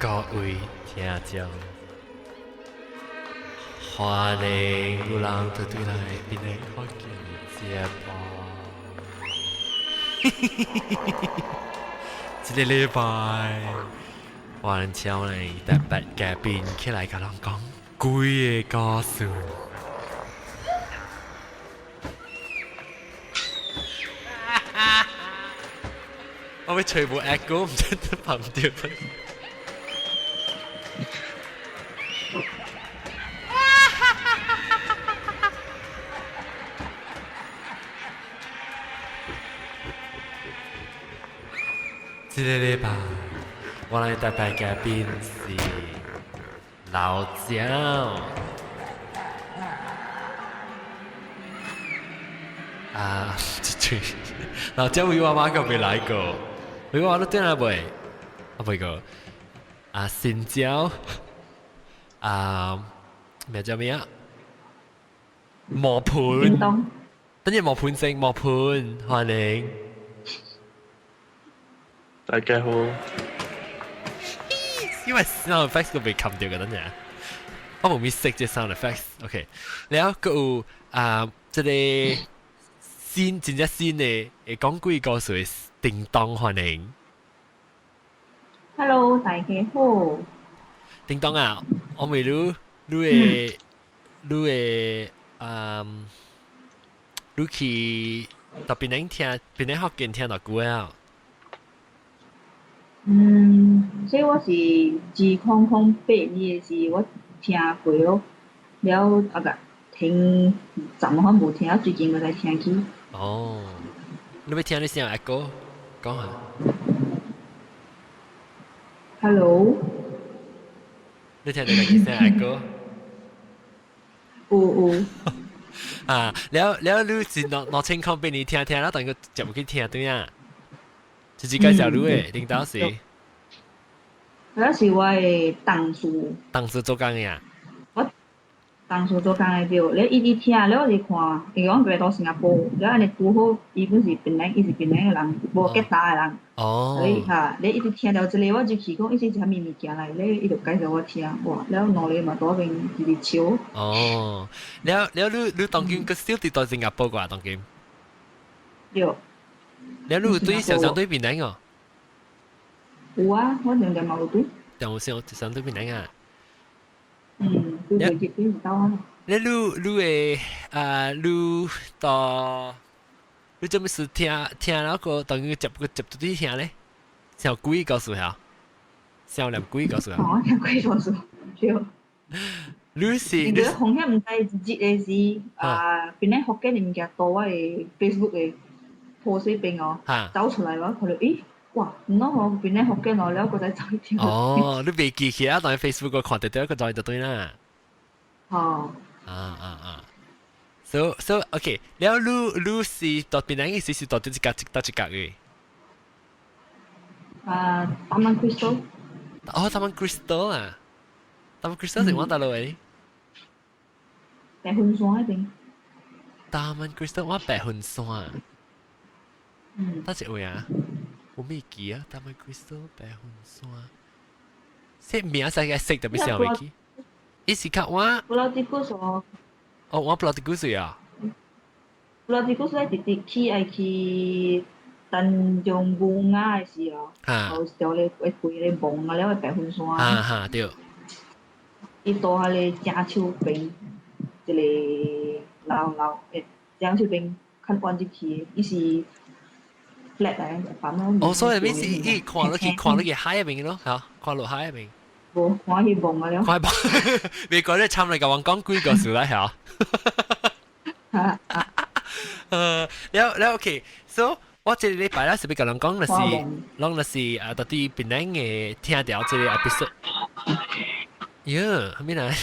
各位听眾，歡迎有人就對來邊個福建節目。這個禮拜，我哋請嚟特別嘉賓起來甲人講鬼嘅故事。我要吹部 echo，唔知得拍唔掉。這個禮拜，我哋特別嘉賓是老趙。老趙為我媽個未來過，為我都點來未？未過。新椒，咩叫咩啊？磨盤，等陣磨盤先，磨盤，歡迎。大家好。因為 sound effects 個被冚掉嘅，等陣。我冇 miss 隻 sound effects。OK， 然後佢有即係先真正先嘅講鬼故事嘅叮當歡迎。Hello， 大家好。叮當啊，我未รู้去特別能聽，別能學見聽到歌啊。所以我是2008年時我聽過咯，了啊個聽怎麼冇聽，最近我才聽起。哦，你要聽你聲阿哥講下。Hello， 你聽到你聲阿哥？有。แล้ว你是攞情況俾你聽聽啦，等佢就唔去聽對啊。就是介紹你嘅，領導是。嗰是我嘅同事。同事做工嘅啊。我同事做工嘅對，你一直聽，了我就看，因為我過到新加坡，了安尼拄好，伊本是檳城，伊是檳城嘅人，無吉打嘅人。哦。所以嚇，你一直聽到這個，我就去講，伊是啥物物件來，你伊就介紹我聽，哇！了兩日嘛多邊直直笑。哦，แล้ว你當今個少啲到新加坡啩？當今。對。แล้ว你對上對檳城哦？有啊，我常常嘛有對。有上對檳城啊？對對對，對到啊。แล้ว你到你做咩事聽那個當佢接到啲聽咧？像鬼故事嚇，像念鬼故事啊。哦，聽鬼故事，對。你是你紅險唔知直接嘅是邊咧福建嘅物件多我嘅 Facebook 嘅破水邊哦，走出來話佢哋，咦，哇，唔通我邊咧福建我了個仔走去聽。哦，你未記起啊？當喺 Facebook 個看得到一個在就對啦。哦。So OK， แล้ว你是到邊個意思是到啲一格嘅？大曼 Crystal。哦，大曼 Crystal 啊，大曼 Crystal 係往大陸嘅。白雲山嗰邊。大曼 Crystal 往白雲山啊。得一位啊，我未記啊，大曼 Crystal 白雲山。即名細嘅識特別少未記。伊是較我。布拉迪古所。哦，我布拉迪古水啊。布拉迪古水直直去tân中bunga嘅時候，後時候你會陪你望啊，了白雲山。對。伊到下你正手邊，一個老正手邊看關入去，伊是 flat 嚟，反正。哦，所以你是伊看落去海入面咯，嚇，看落海入面。無，看去望啊了。看望，未講你參嚟甲我講幾個事啦，嚇。แล้ว OK， so 我這個禮拜咧是要甲人講，就是到底邊人嘅聽到這個 episode。呀，咩嚟？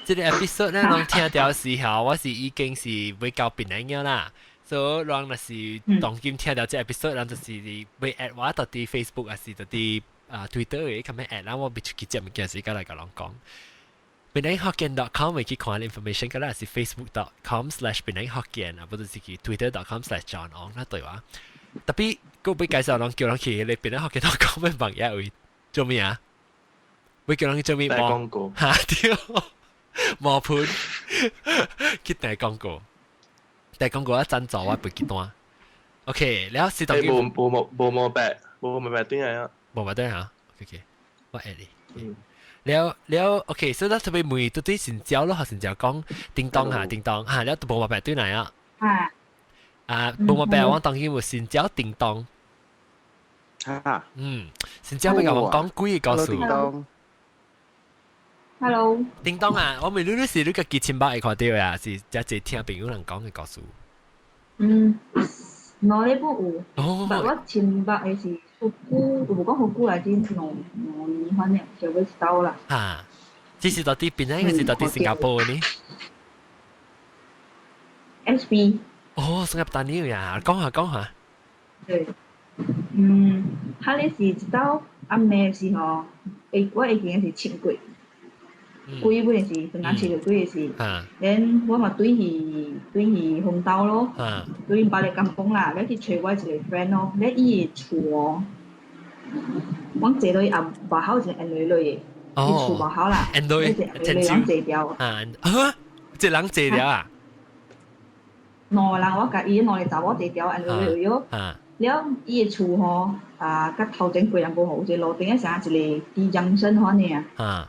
這個 episode 咧，人聽到時候，我是已經是會教邊人嘅啦。所以人就是當今聽到這 episode，人就是會 at 我到啲 Facebook 還是到啲Twitter 嘅，咁樣 at 啦，我必須記住物件時間嚟甲人講。penanghokkien.com 會去看 information 㗎啦，是 facebook.com/penanghokkien 啊，或者是去 twitter.com/johnong 啦，對話。特別個俾介紹人叫人去你 penanghokkien.com 嘅網頁位做咩啊？會叫人做咩？大廣告嚇屌，冇盤，佢大廣告，大廣告一陣做啊，背幾段。OK，แล้วสิตอนนี้冇白對啊，冇มาด้วยฮะโอเคว่าแอดดิแล้วโอเค所以เราจะไปมือตัวที่สินเจ้าแล้วหาสินเจ้า講叮當嚇叮當嚇แล้ว冇มา白對ไหนอ่ะ冇มา白我當然會สินเจ้า叮當สินเจ้าไปกับ我講幾個故事Hello，叮當啊，我未รู้是你個幾千百會看到啊，是一隻聽朋友人講嘅故事。我呢本有，但我千百嘅是好久，如果好久嚟先2年反正就會收啦。啊，這是到底邊咧？還是到底新加坡呢 ？SB。哦，新加坡呢呀，講下。對，他呢是一到暗暝時候，我已經是七月。幾本是同啱切條幾嘅事，然我咪對去紅豆咯，對把你咁講啦，你去找我一個 friend 咯，你伊個厝，我坐到阿外口是人類嘅，伊厝外口啦，人類人坐掉，一人坐掉啊？兩個人我甲伊兩個查某坐掉人類咯，了伊個厝吼甲頭前幾人無好，一路頂一成一個地江身款嘅啊。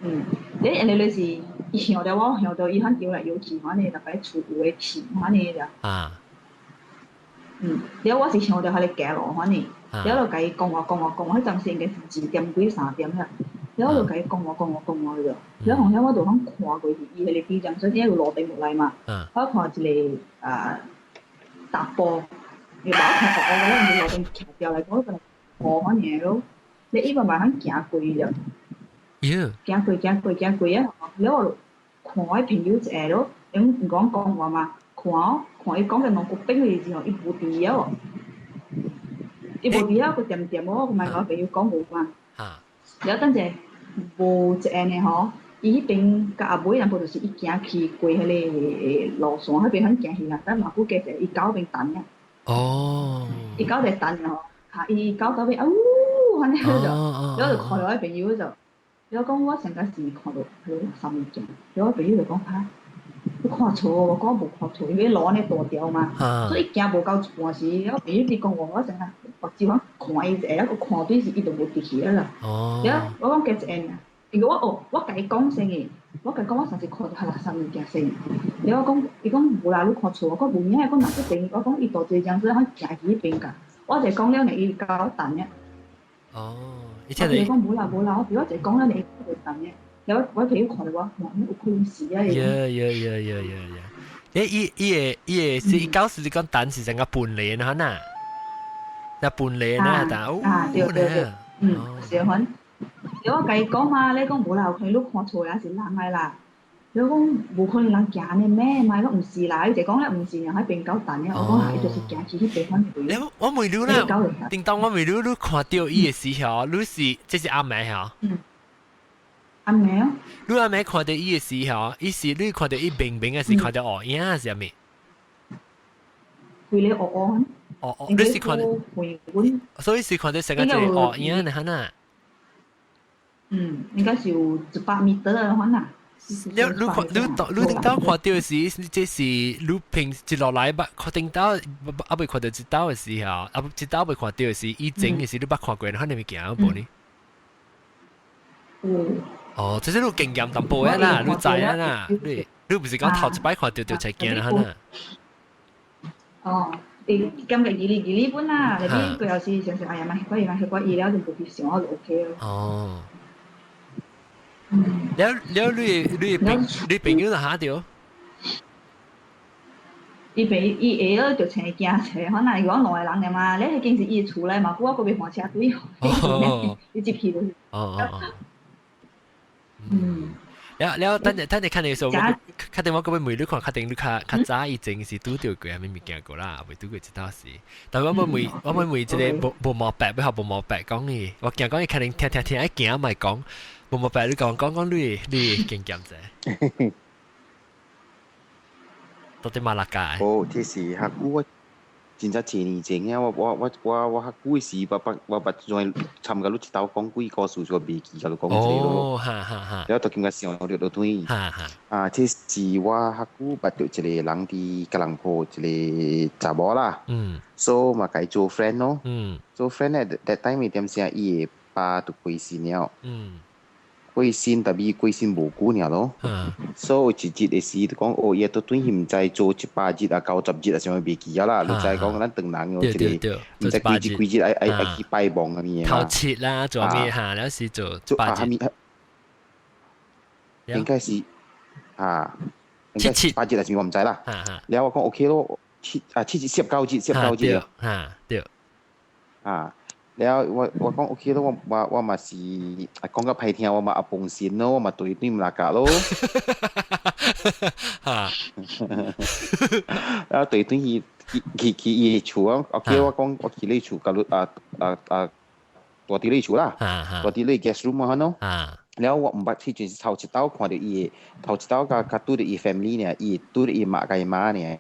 你人哋你是以前我哋話向到伊肯叫嚟要錢，反正就俾厝有嘅錢，反正就了我是向到佢哋行路，反正了就甲伊講，迄陣時應該是2點幾3點啦，了就甲伊講就，了後尾我就肯看過去，伊迄個地上所以有落地落來嘛，我看一個踏步，你把我看學我嗰陣落地騎掉嚟，我嗰陣看反正咯，你伊慢慢肯行過去了。行過啊！了我看我朋友一下咯，因唔講話嘛，看伊講嘅兩個冰嘅時候，伊無地啊！伊無地啊，佢點哦，佢咪我朋友講無關。了等陣無一下呢吼，伊迄邊甲阿妹人部就是伊行去過迄個路線，迄邊肯行去啦，但嘛估計就伊狗邊等啊。哦。伊狗在等啊！嚇，伊狗尾反正就，了就看到我朋友就。有講我成家是看到佢3年前，有我朋友就講嚇，你看錯，我講無看錯，因為路安尼大條嘛，所以行無夠半時，有朋友佇講我成日目睭看伊一下，我看對是伊就無直去啊啦。了，我講加一下，因為我甲伊講先嘅，我甲伊講我上次看到佢3年前先，了我講，伊講無啦，你看錯，我講無影，我若一邊，我講伊大隻這樣子，我行去迄邊㗎，我就講了呢，伊甲我等嘅。哦。我講冇啦，我如果就講啦，你會等嘅。我朋友看到我，有可能是啊。伊是伊搞時講等是成個半年可能，那半年啦，但對，是款。我甲伊講嘛，你講冇啦，有可能你看錯也是人嚟啦。你講無可能人行呢咩？咪講唔是啦，伊就講咧唔是，然後喺邊搞等嘅。我講係就是行去迄地方去。我未了啦，叮當我未了，你看到伊嘅時候，你是這是阿妹嚇？阿妹啊？你阿妹看到伊嘅時候，伊是你看到伊明明嘅是看到學影還是咩？會你學哦。你是看到？所以是看到成個係學影嘅可能。應該是有100米的可能。你頂到看到時，這是你平一落來捌看頂到阿未看到一刀嘅時候，一刀未看到嘅時，以前嘅時你捌看過，可能咪行無呢？哦，即係你經驗淡薄啊啦，你知啊啦，你唔是講頭一擺看到就才驚啦啦？哦，你今日二本啦，你呢個有時常常哎呀咪，嗰樣係意料就冇必要，我就 OK 咯。哦。แล้ว你朋友喺度？伊下咗就請行車，可能如果兩個人嘅嘛，你係經是伊厝內嘛，不過嗰邊換車隊，你接去就是。แล้ว等陣看你數，確定我嗰邊每日看，確定你較早以前是拄到過係咩物件過啦，未拄過一道事。但我每一個無毛病，不學無毛病講你，我驚講你確定聽一驚咪講。冇冇白你講你經驗啫，到底馬拉街？哦，ที่4ครับอู้真正前年前啊，我較久時，我再參加你一道講幾個事，就未記甲你講一個咯。然後到今個時候，我就對這是我較久捌到一個人佇吉隆坡一個查某啦。所以嘛甲伊做 friend 咯。做 friend 咧 ，that time 點先伊個爸就過身了。過身，但係過身無久爾咯。所以一日的時就講，哦，伊都對伊毋知做18日啊、90日啊，啥物未記啊啦。你知講咱唐人有一個，毋知幾日愛去拜望啊物頭切啦，做咩嚇？有時做8日，應該是應該8日啊，是我毋知啦。然後我講 OK 咯，7日19日對。แล้วว่าก็โอเคแล้วว่ามาสิ講個歹聽我嘛阿崩線咯，我嘛對對唔拉架咯。แล้ว對對伊厝啊 ，OK 我講我去你厝甲你ตัวที่你厝啦，ตัวที่你 guest room 嘛เนาะแล้ว我唔捌ที่จริง頭一道看到伊頭一道甲對到伊 family เนี่ย伊對到伊媽甲伊媽เนี่ย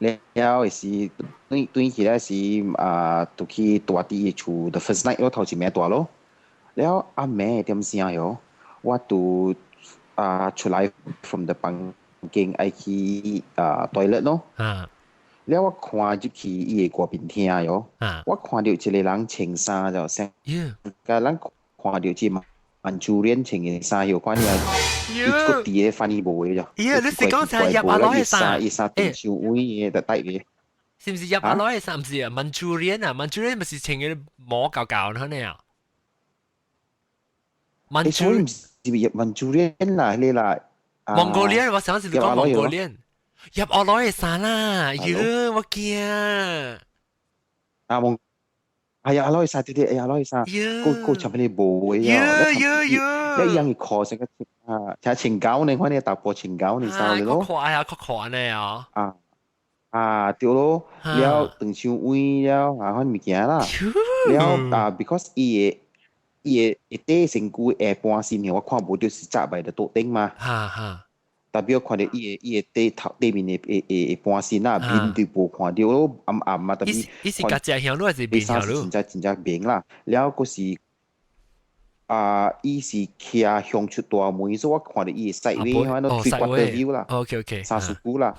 แล้ว是對起來是都去大啲厝 the first night 我頭一暝大咯แล้ว阿妹點先喲我都出來 from the 房間愛去toilet 咯แล้ว我看入去伊個邊廳喲我看到一個人穿衫就先個人看到一曼珠蓮穿嘅衫有關係伊個底咧翻譯無嘅咋你是講就係入阿攞嘅衫伊衫短袖位嘅特帶嘅是唔是入阿攞嘅衫唔是啊曼珠蓮啊曼珠蓮咪是穿嘅摸舊舊嗰啲啊曼珠蓮是入曼珠蓮啦你啦蒙古蓮我想是你講蒙古蓮入阿攞嘅衫啦我驚係啊，攞去晒啲啲，攞去晒，個前面啲布嘅，一樣嘅殼成個就係青膠呢，可能大波青膠呢衫咯。殼呢啊。對咯，了長袖位了可能物件啦，了because 伊個底身軀下半身我看無到是紮埋喺桌頂嘛。特別我看到伊個底頭底面嘅半身啦，面對無看到咯，暗暗啊，特別。伊是家隻向咯，還是面向咯？真正明啦，了嗰時伊是徛向出大門，所以我看到伊個 side view，可能 three quarter view 啦，3十股啦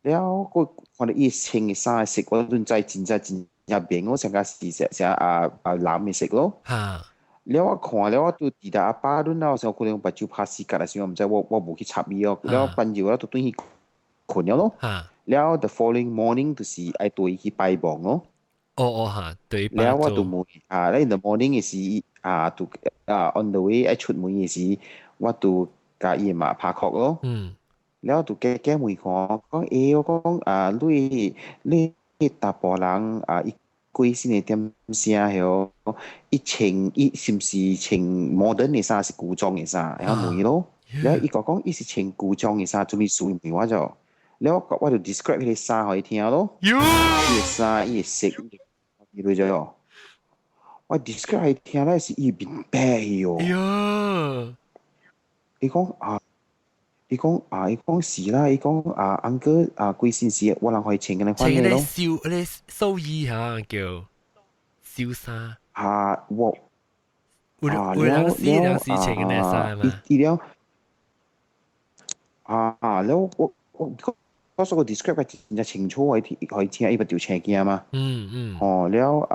了個看到伊穿嘅衫色，我都知真正明，我成個是成藍嘅色咯。แล้ว我看了我都記得阿爸陣啦，我想可能把酒拍死㗎啦，所以我唔知我冇去插伊哦。แล้ว半夜我都對伊困咗咯。แล้ว the following morning 就是愛對伊去拜望咯。對。แล้ว我都冇แล้ว in the morning 嘅時都on the way 愛出門嘅時，我都甲伊嘛拍殼咯。แล้ว都แก้門講我講你大波人貴先嘅點聲係伊是唔是穿 modern 嘅衫是古裝嘅衫？然後問咯，然後伊講伊是穿古裝嘅衫，做咩數唔我就，然後我就 describe 佢啲衫可以聽咯，伊嘅衫伊嘅色，伊嚟咗，我 describe 佢聽咧是伊變白喲。伊講是啦，伊講uncle貴先時我人可以穿嘅咧翻嚟咯。你收衣嚇叫燒衫。我兩時穿嘅咧衫嘛。แล้ว我所個 describe 係真係清楚可以聽伊把條青鏡嘛。แล้ว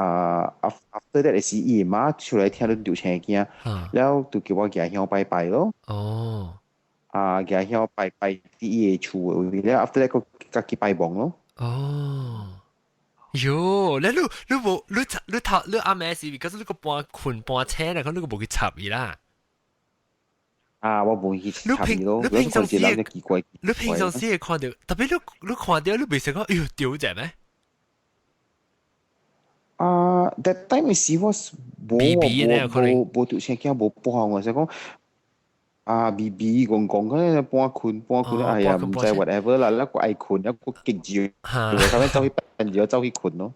after that 時伊媽出來聽到條青鏡，แล้ว就叫我行向拜拜咯。行向拜啲嘢厝，然後 after that 個家己拜望咯。喲，你阿妹是because 你個半困半車啦，咁你個冇去插伊啦。我冇去插伊咯。你平常時會看到，特別你看到你未成講，哎呦屌隻咩？that time 時我冇條車鏡冇幫我，就講。BB 講嗰啲半困，哎呀唔知 whatever 啦，一個愛困，一個激住，咁樣走去瞓住，走去困咯。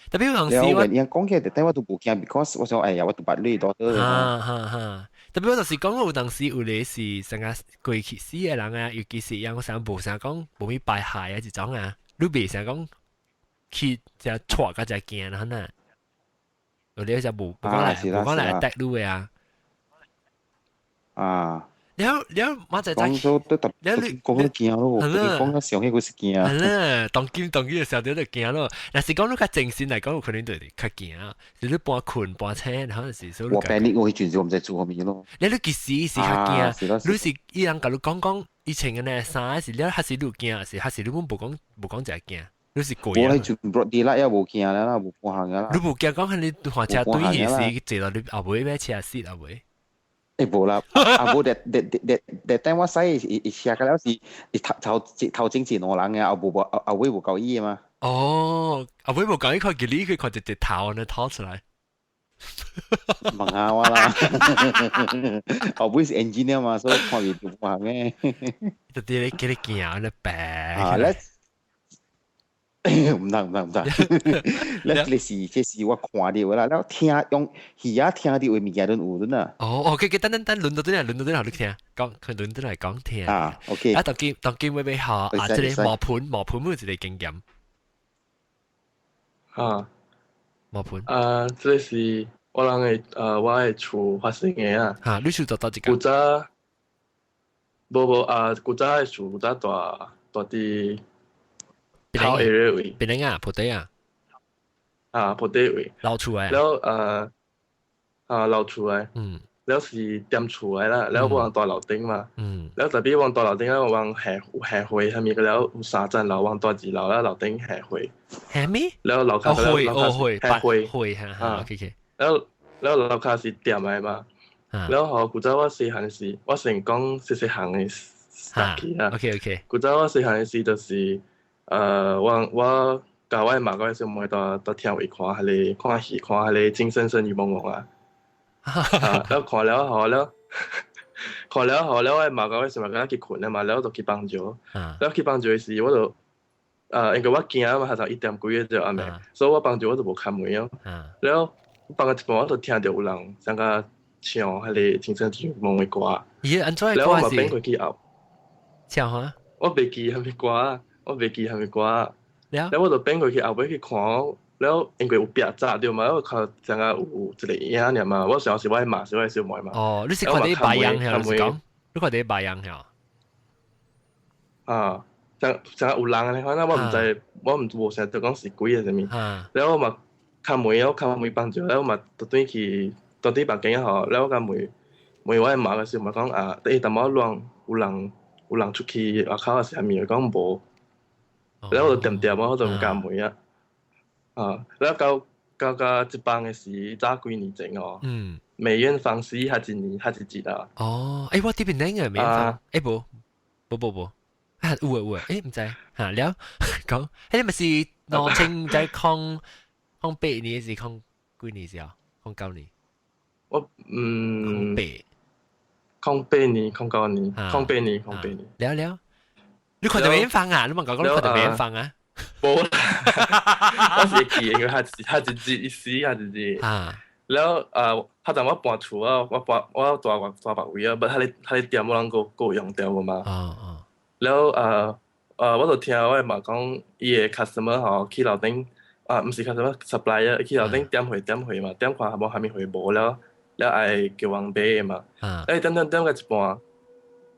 特別有陣時我講嘅，但我都冇驚 ，because 我想哎呀，我都捌你多啲。特別我就是講有當時有咧是成個過去死嘅人啊，尤其是讓我想無想講無咩敗害啊一種啊，你未想講去只錯個只驚啦呐，有咧就無講來 attack 你嘅啊。啊！แล้วมาจาก講咗都特，แล้ว講都驚咯，講得上起嗰時驚。係啦，當今嘅時候你就驚咯。但是講你較正線嚟講，有可能就較驚啊。你半困半醒，可能是所以。我病你，我去轉時我唔知做咩咯。你其實是較驚，你是伊人甲你講以前嘅呢衫是你還是你驚，是還是你冇講就係驚，你是鬼啊。我係全部啲啦，又冇驚啦，冇半行噶啦。你冇驚講你換車對嘢是坐到你後尾咩車蝕後尾。無啦，無that time 我使車個了是頭前前兩人嘅，後尾無夠意嘛。哦，後尾無夠意，佢叫你去看隻頭呢掏出來。問下我啦，後尾是 engineer 嘛，所以看唔到行嘅。就啲你叫你驚咧病。啊，唔得，你是我看到啦，แล้ว聽用耳聽到嘅物件都有啦。哦，等，輪到啲人你聽，講佢輪到嚟講聽。啊 ，OK。當見會學啊，即係磨盤冇一個經驗。啊，磨盤。這是我嘅厝發生嘅啊。嚇，你厝做到一個？古早，古早嘅厝大啲。頭 area 位，邊個啊？鋪地啊？啊，鋪地位。老厝啊？แล้ว老厝啊。แล้ว是店厝啦，แล้ววางต่อ樓頂嘛。แล้ว特別วางต่อ樓頂咧，วางแห่會係咪嘅แล้ว3層樓วางต่อ2樓啦，樓頂แห่會。แห่咩？แล้ว樓下會嚇 OK。แล้ว樓下是店嚟嘛。แล้ว好古早我細漢時，我先講細漢嘅時啊。OK。古早我細漢時就是。我教我媽嗰陣時，唔會到聽會看下你看戲，看下你精神生與夢夢啊。แล้ว看了後了，我媽嗰陣時咪嗰陣去困啊嘛，แล้ว就去幫助，แล้ว去幫助嘅時我就因為我驚啊嘛，下晝1點幾嘅就暗暝，所以我幫助我就無開門咯。แล้ว幫個一半我就聽到有人想個唱下你精神與夢嘅歌，แล้ว我咪變佢去後，唱下，我未記係咩歌。我未記係咪啩？แล้ว我就變佢去後尾去看，แล้ว因為有壁紮對嘛，我看成個有一個影爾嘛，我想是我媽，是我小妹嘛。哦，你是看啲白樣係咪講？你看啲白樣係？啊，成個有人嘅，可能我唔知，我唔成日就講是鬼啊什麼。แล้ว我咪看妹幫住，แล้ว我咪到底去到底白景後，แล้ว我妹我媽嘅時候咪講啊，但係有人出去外口嘅時候咪講無。แล้ว我就點我就唔敢梅啊，แล้ว到一幫嘅時早幾年前哦，梅艷芳是下一年啊。哦，誒我啲邊靚嘅梅艷芳，誒冇，啊有誒唔知嚇了講，你咪是攞清在抗8年是抗幾年時候？抗9年？我抗8年，抗9年，抗8年。了。你看到梅艷芳啊？你問講你看到梅艷芳啊？冇啦，我是記嘅，下一節。แล้ว下陣我搬厝啊，我大白位啊，不喺店冇人個用掉㗎嘛。แล้ว我就聽我媽講，伊個 customer 吼去樓頂唔是 customer supplier 去樓頂點去嘛，點看冇下面去冇了愛叫人買嘅嘛。點個一半。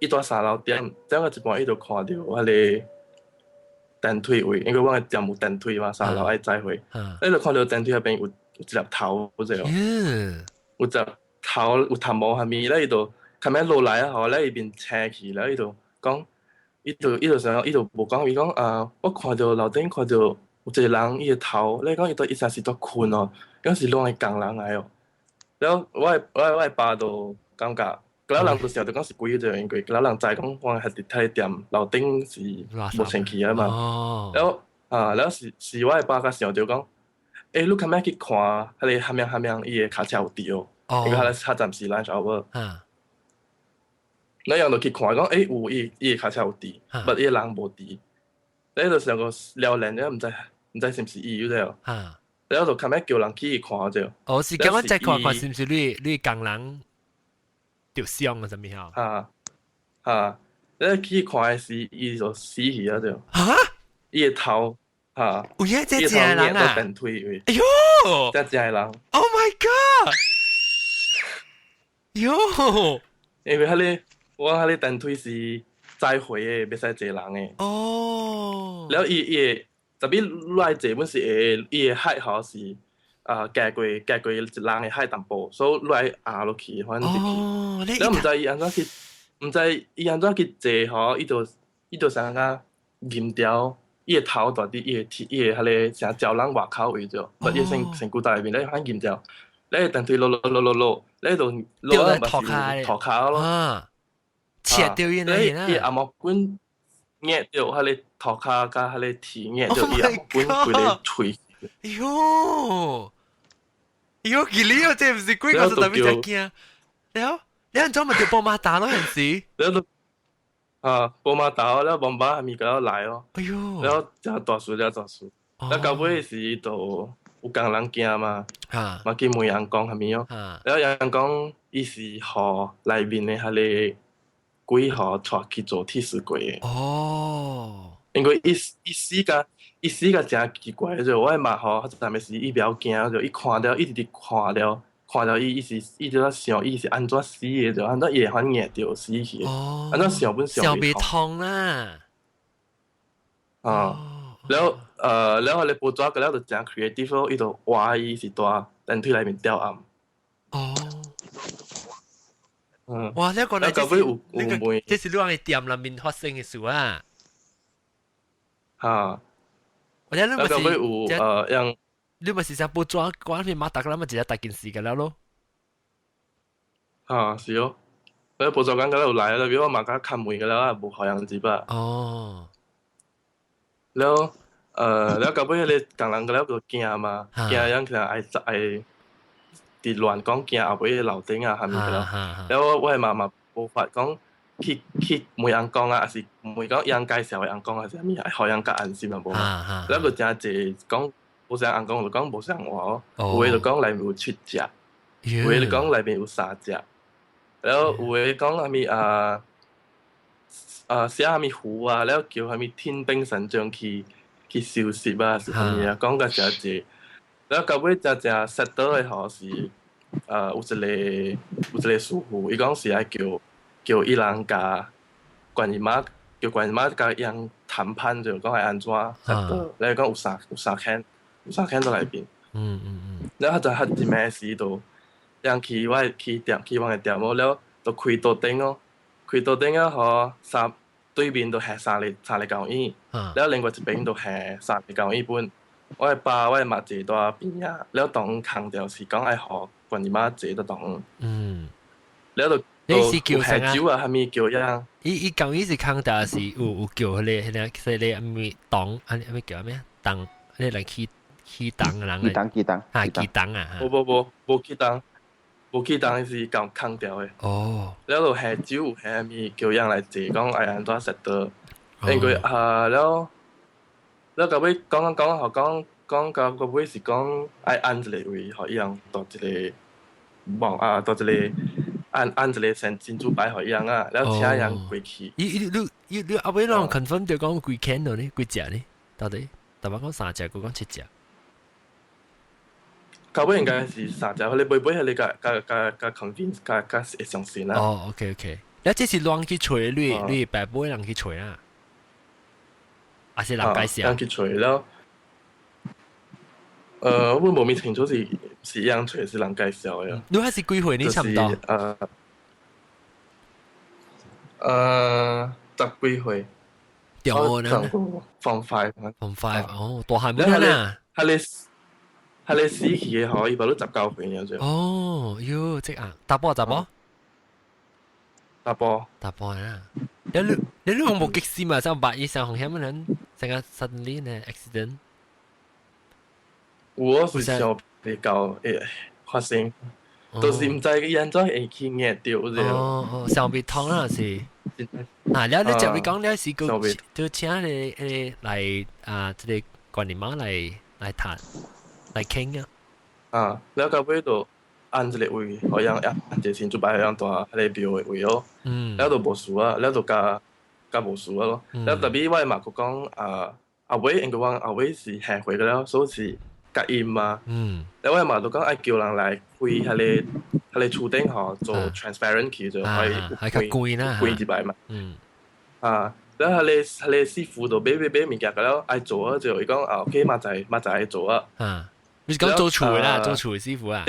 伊在3樓點個一半，伊就看到我哋電梯位，因為我嘅店有電梯嘛，3樓愛載回，你就看到電梯入邊有一粒頭嗰隻，有隻頭有頭毛下面，咧伊就後尾落來後咧伊邊斜起，咧伊就講，伊就無講，伊講我看到樓頂看到有一個人伊個頭，你講伊都一下是都困哦，嗰時攏係工人嚟哦，แล้ว我爸就感覺。嗰人到時候就講是鬼啫，因為嗰人就係講我係喺店樓頂是冇前期啊嘛。แล้ว是我爸嘅時候就講，你咁樣去看，佢哋下面伊個卡車有掉，因為佢暫時 lunch hour。你樣就去看講，有伊個卡車有掉，不伊個人冇掉。你就成個撩人，你唔知是唔是伊啫。แล้ว就咁樣叫人去看啫。哦，是咁樣再看是唔是你工人？掉傷啊，什麼呀？你去看嘅時，伊就死去啊就。啊？伊個頭有嘢這伊個頭人捏到啊？電梯位，哎呦！這係人。Oh my god！喲！因為我迄個電梯是載貨嘅，袂使坐人嘅。哦。然後伊特別來坐本是會伊個海河是隔過一人嘅海淡薄，所以來壓落去，反正入去。哦，然後唔知伊安怎去，唔知伊安怎去坐吼，伊就想甲銀條，伊個頭大啲，伊個迄個成鳥人外口位着，伊個身軀大面咧反銀條，你電梯落，你就落啊，咪是頭殼咯。切掉伊那嘢啦。伊阿毛管捏着迄個頭殼甲迄個蹄捏着伊阿毛管規個喙。喲！喲，吉利啊，這唔是鬼，我實在唔知驚。你安怎咪條波馬打咯？陣時。波馬打了，bomba 還沒搞來哦。哎呦！然後就大樹。然後到尾時就有工人驚嘛，嘛去問人講係咪哦。然後人講伊是河內面的迄個鬼河帶去做替死鬼的。哦。因為伊死個真奇怪就，我嘛吼，陣咪是伊不要驚就，伊看了，伊直直看了伊就想伊是安怎死的就，安怎伊會反硬着死去，安怎想本想袂痛啦。然後你捕捉個了就真 creative 咯，伊就話伊是在電梯內面吊暗。哇！你講嚟到尾有問，這是你喺店裏面發生嘅事啊。或者你咪是你咪是想捕捉關於馬達啦，咪就係大件事㗎啦咯。是哦，你捕捉緊嗰度嚟啦，如果馬家看門㗎啦，冇好樣子吧。然後到尾你工人嗰度驚嘛，驚樣其實係啲亂講驚後尾樓頂啊，係咪㗎啦？然後我係嘛無法講。去每人講啊，還是每個人介紹嘅人講，還是咩？好人較安心啊，無嘛。然後就真濟講，無啥人講就講無啥人話哦。有嘅就講內面有七隻，有嘅就講內面有三隻。然後有嘅講係咪寫係咪符啊？然後叫係咪天兵神將去收拾啊？是係咪啊？講個真濟。然後到尾真正識到嘅號是有一個師傅，伊講是愛叫伊人甲觀音媽甲伊人談判就講係安怎實到，你講有三間在內邊。然後就喺啲咩事度，人去我嘅店咯，然後就開桌頂咯，嗬，對面就係三個交椅，然後另外一邊就係三個交椅本。我嘅爸我嘅媽坐喺邊啊，然後當強調是講愛學觀音媽坐喺當。然後就。你是叫啥啊？係咪叫樣？伊講伊是康達是有叫迄個係咪檔？安尼叫咩？檔？你嚟起檔嘅人嚟？起檔啊！冇起檔是講康調嘅。然後下酒係咪叫樣嚟坐？講愛安怎食到？因為然後到尾講到尾是講愛按一個位，互伊人到一個網到一個。按一個珍珠擺互伊人啊，然後請人過去。你後尾啷 confirm 就講幾間咯呢？幾隻呢？到底大把講三隻，佢講七隻。後尾應該是三隻，你背係你甲 convince 甲會相信啦。OK。你這是亂去找你白妹人去找啊？還是人介紹？人去找了。我冇咪清楚是樣找是人介紹嘅。你還是幾歲？你差唔多。十幾歲。屌呢？Form 5。哦，大漢冇啦。係你死期嘅可以，把都19歲嘅啫。喲，即啊，大波。啦。你有冇激死嘛？像白醫生紅險人，成個 suddenly 呢 accident。我是想比較發生，都是唔知佢安怎會去硬掉啫。上邊痛啦是。然後你就會講你是個就請你嚟即係觀音媽嚟談嚟傾啊。然後到尾就按一個位，好像一千100樣大迄個廟的位咯，了就無事啊，了就加無事啊咯，了特別我嘛佢講後尾應該講後尾是下回嘅了，所以是隔音嘛，了我嘛就講愛叫人來開迄個厝頂吼做 transparent 去就可以關一擺嘛，แล้วทะเลซีฟู้ด度買物件個了愛做啊就伊講OK嘛就愛做啊，你講做廚啦，做廚師傅啊，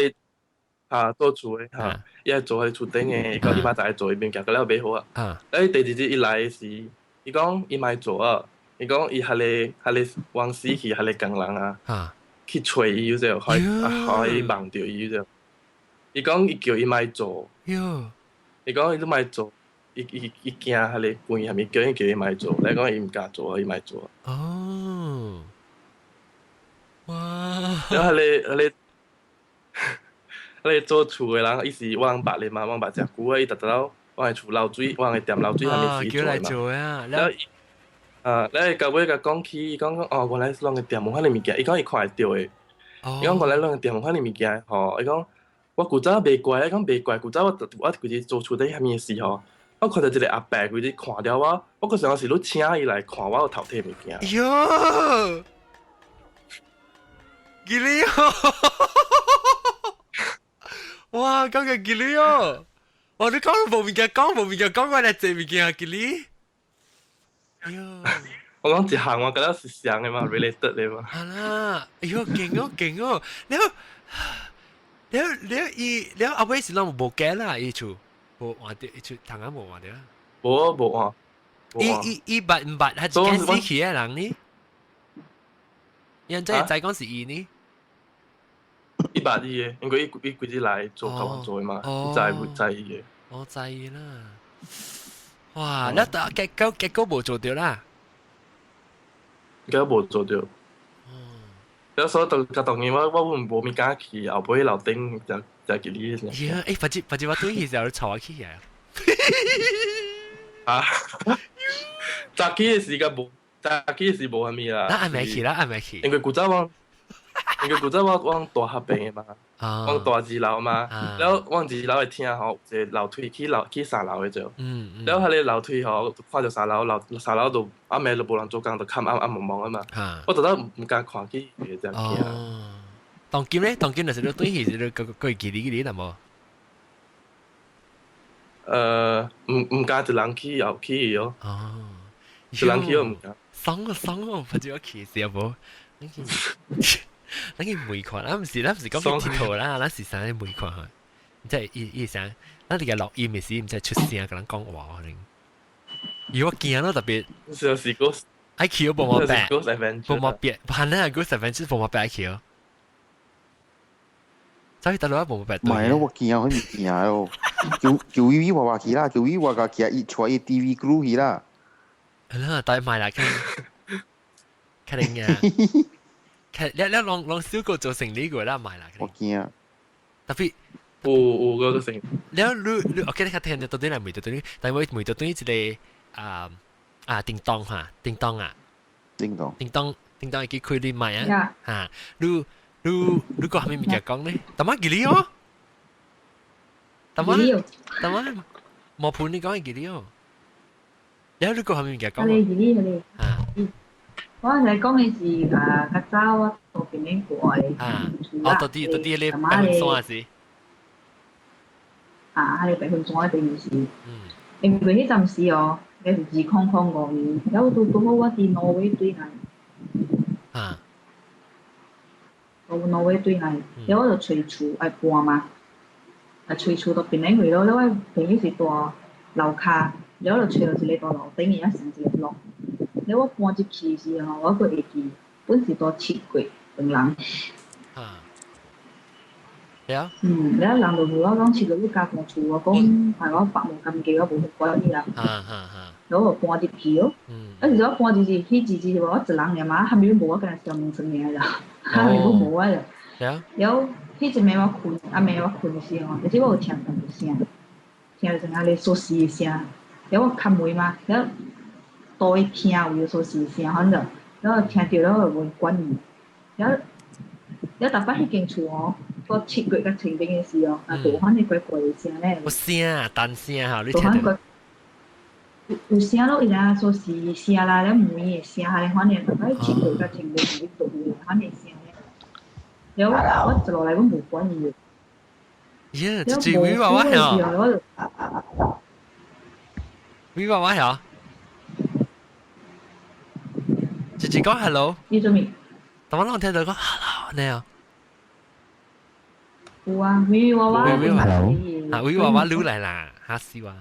做廚嘅伊愛做喺厝頂嘅，伊講伊嘛就愛做物件個了買好啊，誒第二日伊來時，伊講伊咪做啊，伊講伊迄個往死去迄個工人啊，去找伊就可以望到伊就，伊講伊叫伊咪做，伊講伊都咪做。伊驚迄個關係咪叫伊咪做，你講伊唔敢做，伊咪做。哦，哇！然後迄個做厝嘅人，伊是往白哩嘛，往白食久啊，伊特往個厝流水，往個店流水下面叫嚟做啊。然後你到尾甲講起，伊講原來啷個店有遐尼物件，伊講伊看會到嘅。伊講原來啷個店有遐尼物件，吼，伊講我古早袂怪，伊講袂怪，古早我規日做厝底遐物事吼。我看到一個阿伯，佢哋看了我嗰時候是你請伊來看我頭體物件。喲，吉利哦！哇，講嘅吉利哦！哇，你講無物件講我嚟做物件吉利。喲，我講一項我覺得是像嘅嘛 ，related 嘅嘛。係啦，喲勁哦！你阿威是啷冇計啦，依處。無換掉，出頭啱無換掉啦。無換。伊捌唔捌係一間死去嘅人呢？人真係講是伊呢？伊捌伊嘅，因為伊規日來做甲我做嘅嘛，知伊嘅。我知啦。哇！你結果無做掉啦。結果無做掉。有所以就當然我無咪敢去後尾樓頂就叫你先。呀！或者我對佢時候嘈下起嚟啊！早起嘅時間無蝦米啦。那暗暝去。因為古早我大學邊嘅嘛，往大二樓嘛，然後往二樓嘅廳吼，一個樓梯去3樓嘅就，然後迄個樓梯吼，看到3樓度暗暝就無人做工，就看暗蒙蒙啊嘛，我特登唔敢看去嘅只廳。當今就是你對佢是個記哩啦冇？唔敢一人去又去哦，一人去又唔敢。爽哦，或者我去時候冇。咱去煤礦，咱唔是講鐵佗啦，咱是想去煤礦去，即係意想，咱哋嘅錄音嘅時唔使出聲，咁樣講話可能。如果驚咯特別，就是嗰 IQ 冇乜白，冇乜白，可能係嗰7分冇乜白 IQ。所以大佬冇乜白。唔係咯，我驚好唔驚咯，叫 V 話去啦，叫 V 話個其實一出一 TV crew 去啦。係啦，但係買啦，肯定嘅。你ลองซื้อก็做成呢個啦買啦。我驚啊！特別有嗰個成。แล้วรู้โอเคนะครับ聽到啲係梅到啲，但係梅到啲一個叮當嚇，叮當係幾開啲買啊嚇，รู้個係咪咪講咧？但係幾哩哦？但係冇盤你講係幾哩哦？แล้วรู้個係咪咪講？係我係講嘅是較早我到邊邊過嚟，到啲你白雲山是？係白雲山嘅地是，因為迄陣時哦，你是2005年，然後到好我喺挪威對嚟，到挪威對嚟，然後我就隨厝愛搬嘛，隨厝到邊邊去咯，因為邊邊是大樓卡，然後就隨到一個大樓頂，而家成一個落。你我搬入去時候，我個會記，本是多7個兩人。了。你人就同我講7個要加房厝，我講係我白無咁記，我無去管你啦。然後我搬入去咯。嗰時我搬入去，佢自己話我一人嚟嘛，後面冇我跟人上門生嘢啦，後面冇冇啊啦。然後佢一暝我困，暝我困時候，而且我有聽到聲，聽到成下你鎖匙嘅聲，然後我開門嘛，然後。多一聽有鎖匙聲，反正，然後聽到了我會管伊，然後逐擺迄間厝哦，個切割嘅情景嘅時候，啊，大漢嘅鬼鬼聲咧，有聲，單聲嚇，你大漢聽到？有聲咯，伊拉說是聲啦，咧門嘅聲，係反正佢切割嘅情景係讀嘅，反正聲咧。有我一落嚟我冇關意嘅。耶，這隻威娃娃呀！威娃娃呀！直接講 hello。你做咩？等我聽到講 hello 你啊。有啊，威娃娃。hello。啊，威娃娃溜嚟啦，嚇死我！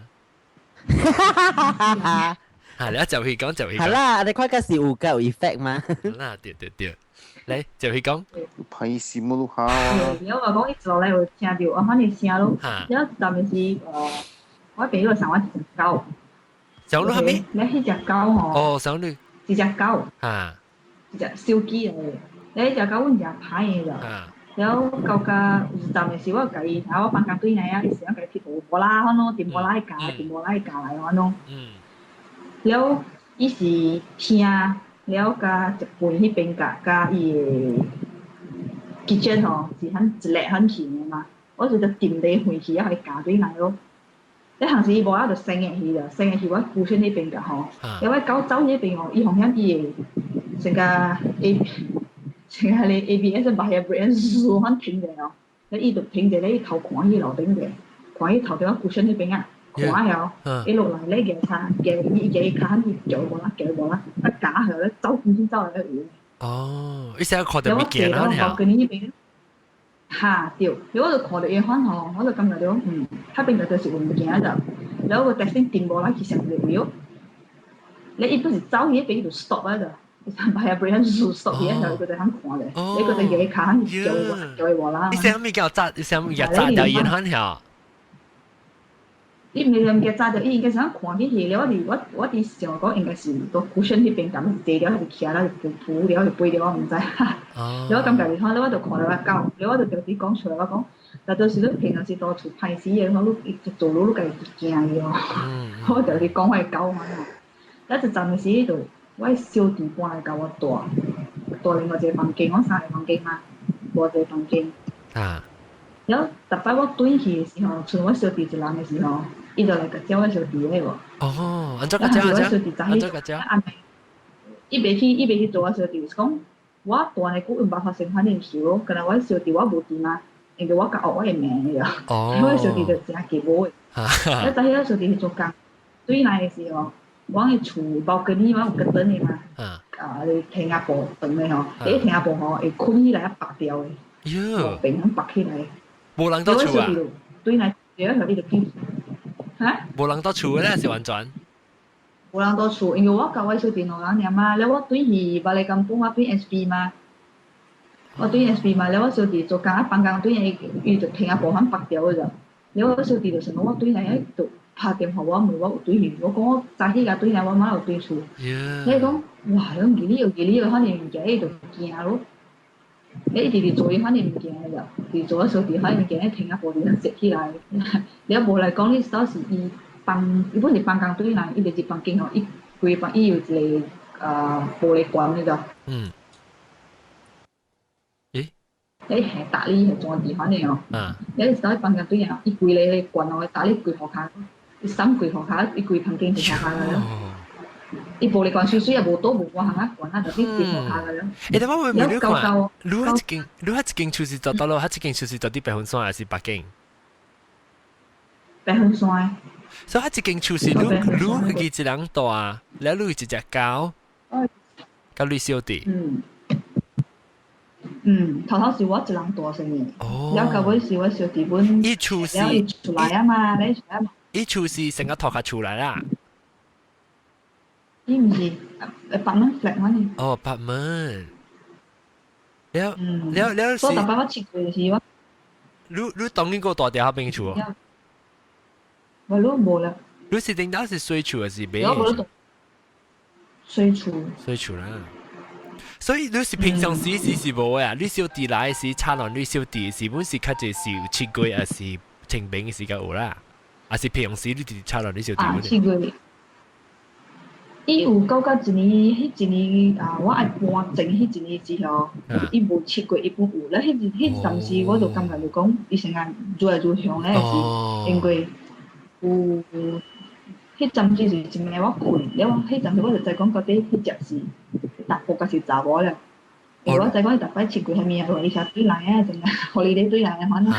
係啦，就去講就去講。係啦，你快個是有夠 effect 嘛？啦，對，嚟就去講。歹心都好。然後我講一直落嚟有聽到我反正聲咯，然後特別是我俾個上我一隻狗。上到係咪？你迄隻狗吼？哦，上到。一隻狗。啊。一隻小雞嚟嘅，你迄隻狗阮食歹嘅就。然後到甲有陣嘅時，我甲伊，我放工對來啊，伊時陣甲伊鐵無啦，反正電無啦去教，電無啦去教來，反正。了，伊是聽，了甲一半迄邊甲伊嘅 kitchen 吼，是很一粒很輕嘅嘛，我就掂地回去啊，去教對來咯。你行時伊無啊，就升嘅去了，升嘅去我顧身迄邊甲吼，了我狗走迄邊吼，伊紅響伊嘅成個 成個你 ABS 擺入 brand 數番停者哦，你伊就停者咧，伊頭看迄樓頂者，看迄頭頂我顧身迄邊啊，看了，伊落來咧嘅叉，嘅卡肯伊叫無啦，一假後咧走唔先走嚟咧會。哦，伊成日看到物件啦，然後跟你迄邊，嚇對，然後我就看到伊番吼，我就感覺到迄邊就是有物件就，然後個特性定無啦去上了，你伊不是走迄邊伊就 stop 啊就。係啊，俾人數十嘢就佢哋肯看嘅，你佢哋嘢看叫佢話啦。你想咩叫炸？你想咩叫炸掉煙很曉？你唔係咁嘅炸掉，伊應該想看起去，我哋想講應該是個古身嗰邊咁借了，就徛啦，就扶了，就背了，我唔知。你我感覺你看，我就看到個狗，你我就直接講出來，我講，但到時你平常時到處歹死嘅，我都做路都計驚嘅哦。我就係講係狗嘛，一就站嘅時喺度。我小弟搬嚟教我住另外一個房間，我3個房間嘛，無一個房間。啊。然後逐擺我轉去嘅時候，剩我小弟一人嘅時候，伊就來甲招我小弟咧喎。哦，安怎甲招？安怎甲招？伊袂去做我小弟，是講我大個久毋捌發生反正事咯，可能我小弟我無掂嘛，因為我甲學我嘅名嘅，我小弟就真係幾無嘅。我早起我小弟去做工，轉來嘅時候。我嘅厝包跟你我有個燈嘅嘛，你聽下部燈嘅吼，你聽下部吼會困起來啊白掉嘅，邊咁白起來。無人到厝啊？對來，第二條你就見嚇。無人到厝咧是完全。無人到厝，因為我教我小電腦人嘛，了我對去把你咁講我對 SB 嘛，我對 SB 嘛，了我小弟做工啊辦公對伊就聽下部很白掉嘅咋，了我小弟就成我對來喺度。拍電話我問我有對去，我講我早起個對來我媽有對厝，你講哇，你記你個反正物件，伊就驚咯。你一直做伊反正物件嘅就，直做小弟反正物件，停下步就食起來。你無來講，你當時伊本是辦公對來，伊就是房間吼，伊規房伊有一個玻璃管嘅就。你係打你係裝地反正哦，你係當辦公對來，伊規個管哦，打你規號卡。伊三櫃學校，伊規房間就學校個咯。伊玻璃管水水也無多無我行啊，管啊就啲規學校個咯。但我問你看，你一間厝是做到咯，一間厝是做啲白雲山還是北京？白雲山。所以一間厝是你一個人住啊，แล้ว你一隻狗，跟你小弟。頭是我一人住先嘅，了後尾是我小弟本，伊厝是了伊出來啊嘛，你出來嘛。伊厝是成個拖下出來啦。伊唔是，apartment flat 嘛呢？哦，apartment。了，所以大把我切過是我。你當年個大條下邊厝哦？我冇啦。你是頂到是水厝還是咩？水厝。水厝啦。所以你是平常時是無啊？你小弟來時差落你小弟是本是較濟是切過還是清明嘅時間有啦？還是平時你直接插落你小弟嗰啲？伊有到一年，迄一年啊，我爱搬证迄一年之後，伊無切過，伊不有咧。迄陣時，我就感覺就講，伊成日做來做向咧，是因為有迄陣時是一暝我困，了我迄陣時我就知講到底迄只是大部個是查某咧。因為我知講伊逐擺切過遐物啊，伊才對來啊，真係，互你哋對來啊，反正。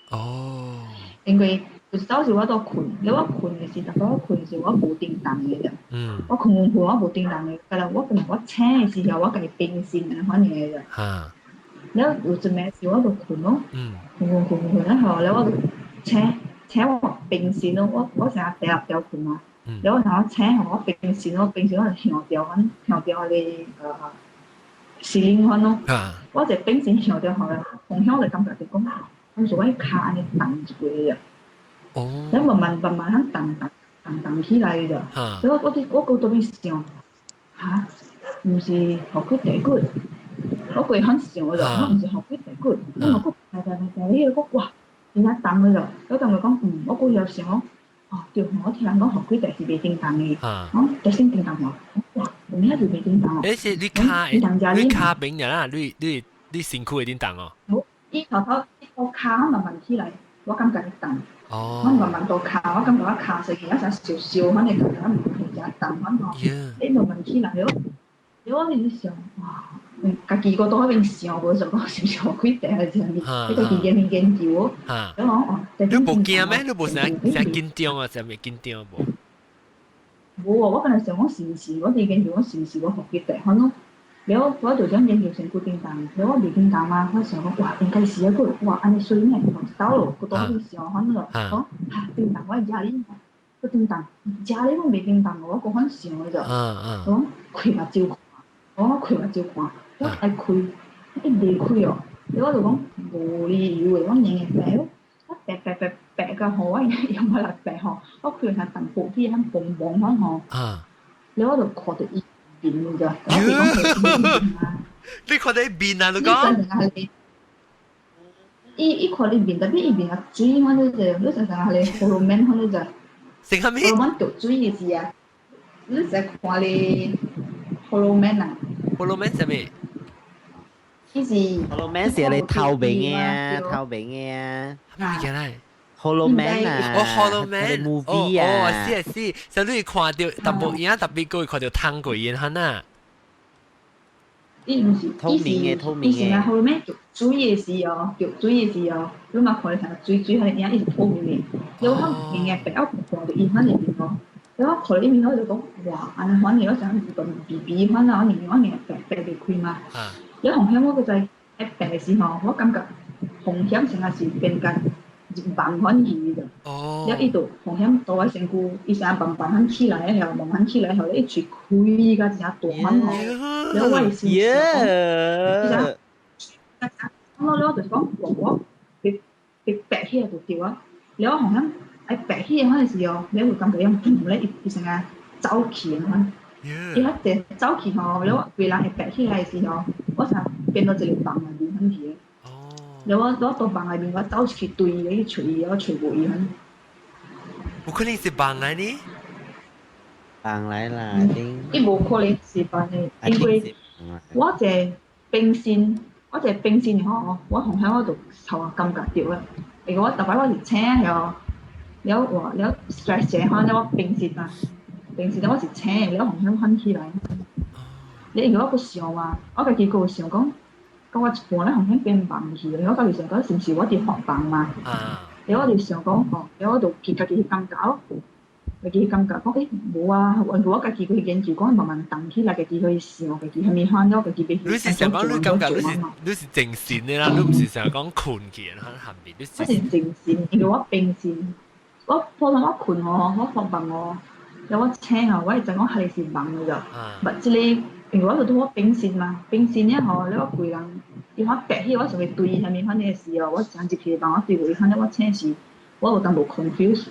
哦。因為。有時我都困，了我困嘅時，逐擺我困嘅時，我無叮當嘅啫。我困我無叮當嘅，但係我我醒嘅時候，我家己冰醒嘅反正嘅啫。了有一暝時我就困咯，困，然後了我就醒我冰醒咯，我成日掉困嘛。了我成日醒後我冰醒咯，我就向掉我哋視靈反咯。我就冰醒向掉後咧，方向就感覺就講，我做我腳安尼動一過嘅。然後慢慢響動起來嘅，所以我嗰度邊想嚇，唔是學佢地骨，我佢響想嘅就，我唔是學佢地骨，我個呢個哇，點解動嘅就，有同佢講，我嗰有想講，對，我聽人講學佢地是未叮當嘅，就先叮當喎，哇，有咩就未叮當喎？誒，你卡邊人啊？你身軀會叮當哦？好，伊頭卡慢慢起來，我感覺佢動。我慢慢到卡，我感覺我卡成一陣少少，反正感覺唔係真動，反正你慢慢起來了，我喺度想，哇，家己個都喺邊想，無就講是唔是學佢第係真嘅，你家己研究，咁講你無驚咩？你無成緊張啊？成日緊張無？冇喎，我本來想講是唔是，我哋研究我是唔是我學佢第，可能。了我就想研究成個叮當，了我未叮當嘛，我想講哇，應該是一個哇，安尼水呢，學到咯，個東西想反正講叮當，我家裡個叮當，家裡我未叮當，我個反想嘅就，講開目睭看，我開目睭看，我愛開，一未開哦，了我就講無理由嘅，我硬硬白咯，我白個號，我用我嚟白號，我開下淡薄啲，肯蹦蹦翻號，了我就看到伊。變㗎，你看到變啊？你講，伊看你變，但係伊變啊水，我呢就，你成係你葫蘆面，我呢就，成係咩？葫蘆面掉水嘅事啊！你成看你葫蘆面啊？葫蘆面係咩？伊是葫蘆面是你透明嘅，透明嘅。咩嘢嚟？Hollow-Man 啊，Hollow-Man movie 啊，是，所以你看到特別特別過看到湯鬼煙ਹਨ啊。伊唔是透明嘅，伊是咪Hollow-Man掉水嘅時哦，掉水嘅時哦，你嘛看你成水係點啊？伊是透明嘅，有可能硬硬白，我看到伊反正變咯，有我看到伊面我就講哇，安尼反正我想是個 BB 反正我硬白未開嘛，有紅險我個就係喺白嘅時候，我感覺紅險成日是變緊。慢慢起的，了伊就紅險到我身軀，伊成日慢慢起來嘅後，慢慢起來後，一喙開個真大漢吼，了我係想講，我就是講我白起來就對啊，了紅險喺白起來嗰陣時候，你會感覺樣砰咧，伊成日走起啊，伊喺隻走起後，了為人係白起來嘅時候，我成日變到一個棒嘅變起嘅。แล้วว่าตัวบางไอ้บินว่าเจ้าขีดตุยไอ้ฉุยแล้วฉุยบุยมันบุคคลสิบางไรนี่บางไรล่ะจริงอีบุคคลสิบางนี่因為我只冰線，我只冰線嗬，我紅喺嗰度頭感覺掉啦。如果我特別我條車有 stress 者可能我冰線啊，冰線我條車你紅喺翻起來。你如果個時候話，我嘅結果時候講。咁我一半咧紅險變棒去，我嗰時想講是唔是我哋學棒嘛？你我哋想講你我度自己去感覺，自己感覺講冇啊！我自己去研究講慢慢動起來，自己去想，自己係咪看到自己俾。你是想講你感覺你是正線嘅啦，你唔是想講困嘅喺下面。我是正線，因為我並線，我可能我困我學棒有我請我係就講係是棒嘅咋，或者你。如果到我冰線嘛，冰線咧吼，你我貴人，要我白起我就會對下面反正嘅時候，我直接去幫我對佢，反正我請時，我有淡薄 confuse，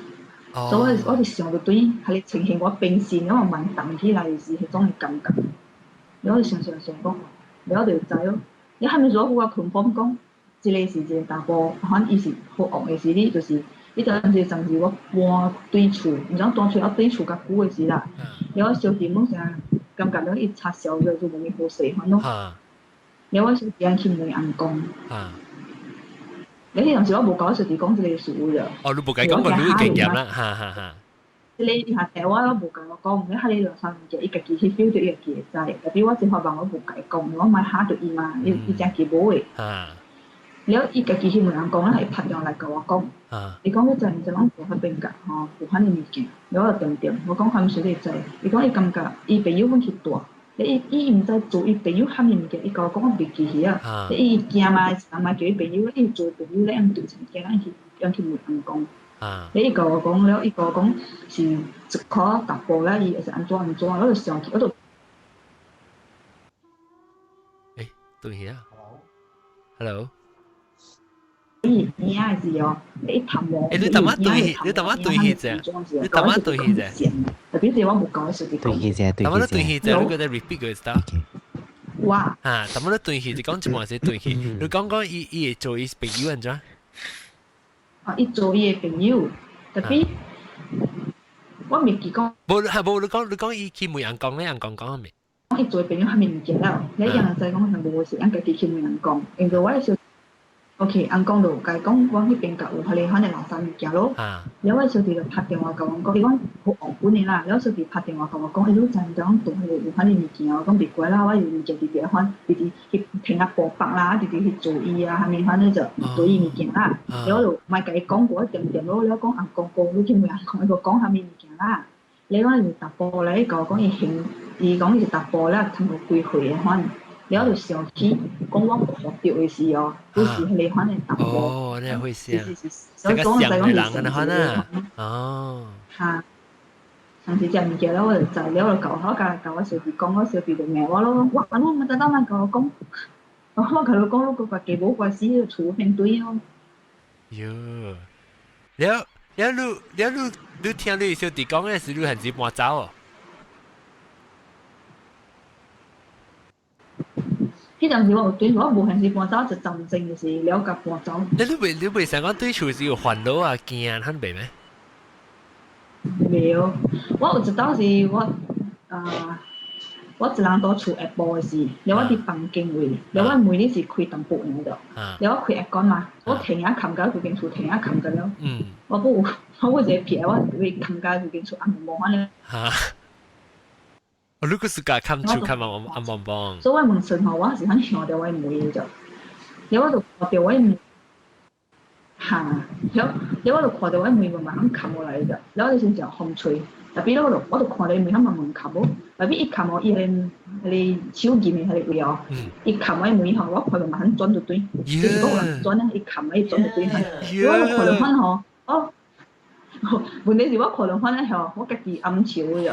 所以我哋想到對係你呈現我冰線，因為慢動起來時係種嘅感覺，你我哋常講，你我哋就知咯，你係咪做嗰個 confirm 講，一個是一個大波，可能伊是好惡嘅時呢，就是呢陣時我搬對厝，唔知當初我對厝較久嘅時啦，然後小弟某時感覺到一插小咗就冇咩好勢份咯。然後我小弟去問人講，你嗰陣時我冇講小弟講呢個事嘅。哦，你冇計講個女經驗啦，哈哈哈。你下台灣我冇計我講，唔係喺你兩三年嘅，伊家己去 feel 到伊家己會知，特別我只發辦我冇計講，我買下到伊嘛，伊真係冇嘅。แล้วอีกกี่ที่เหมือนกองแล้วให้ผัดอย่างไรก็ว่ากองอีกองก็ใจมันจะต้องตัวให้เป็นกะฮะผู้พันนี่มีเก่งแล้วเต็มว่ากองความสุขใจอีกองอีกำกับอีไปยุ่งคิดตัวแล้วอี唔知做อีไปยุ่งทำยังไงอีกองก็เป็นกี่ที่อ่ะแล้วอีเกี่ยมาสามารถเกี่ยไปยุ่งแล้วอี做ไปยุ่งแล้วอันตัวฉันเกี่ยแล้วอันที่เหมือนกองแล้วอีกองแล้วอีกอง是จะขอตัดโปแล้วอีจะอันตัวแล้ว就上去嗰度對呀 ，hello。你也是哦，你談我，你點乜對？你點乜對戲啫？你點乜對戲啫？特別是我冇講說啲對戲啫，對戲啫。點乜對戲啫？你覺得 repeat 佢 style？哇！啊，點乜對戲？你講一半係對戲。你講伊做伊朋友安怎？啊，伊做伊嘅朋友，特別我未記講。冇，你講伊去問人講咧，人講係咪？伊做朋友係咪唔記得？你人就係講係冇事，人家己去問人講，因為我係OK，人講到計講我迄邊甲有佢哋可能垃圾物件咯。แล้ว我小弟就拍電話甲我講，伊講好戇本嘅啦。แล้ว小弟拍電話甲我講，你真講到佢哋有可能物件，我講別怪啦，我有物件直接看，直接去聽下播放啦，直接去做伊啊，係咪反正就做伊物件啦。แล้ว我就咪甲伊講過一點咯，แล้ว講人講過，你見冇人講，伊個講係咪物件啦？你講係突破咧，講伊講伊是突破咧，通過幾歲嘅可能。แล้ว就上去講我學掉嘅事哦，到時你可能答我。哦，你會想，成個想嘅人嘅可能。哦。嚇，上次隻物件咧，我就就了就教我小弟講，我小弟就罵我咯。哇！我咪特登嚟教我講，我同佢講嗰個幾寶貴事要儲片堆咯。喲，你聽你小弟講嘅時，你係只搬走哦。迄陣時我有對我無限時搬走就真正嘅是了解搬走。你未成講對厝是有煩惱啊驚很袂咩？沒有，我有一道是我一人到厝下晡嘅時，然後我佇房間位，然後我門呢是開淡薄樣的，然後我開下關嘛，我停下冚到嗰間厝停下冚咗了，我一個撇我會冚到嗰間厝暗濛濛咧。我如果是家看厝看暗濛濛，所以我問順後我是肯聽到我門嘅啫，然後我就看到我門嚇，然後我就看到我門慢慢咁冚過來嘅，然後就先就風吹，特別我就看到門慢慢冚喎，特別一冚我伊係手劍嘅係位哦，一冚我門後我看到慢慢轉到對，就是講人轉咧，一冚我轉到對係，然後我看到翻嗬，問題是我看到翻咧係我家己暗潮嘅啫。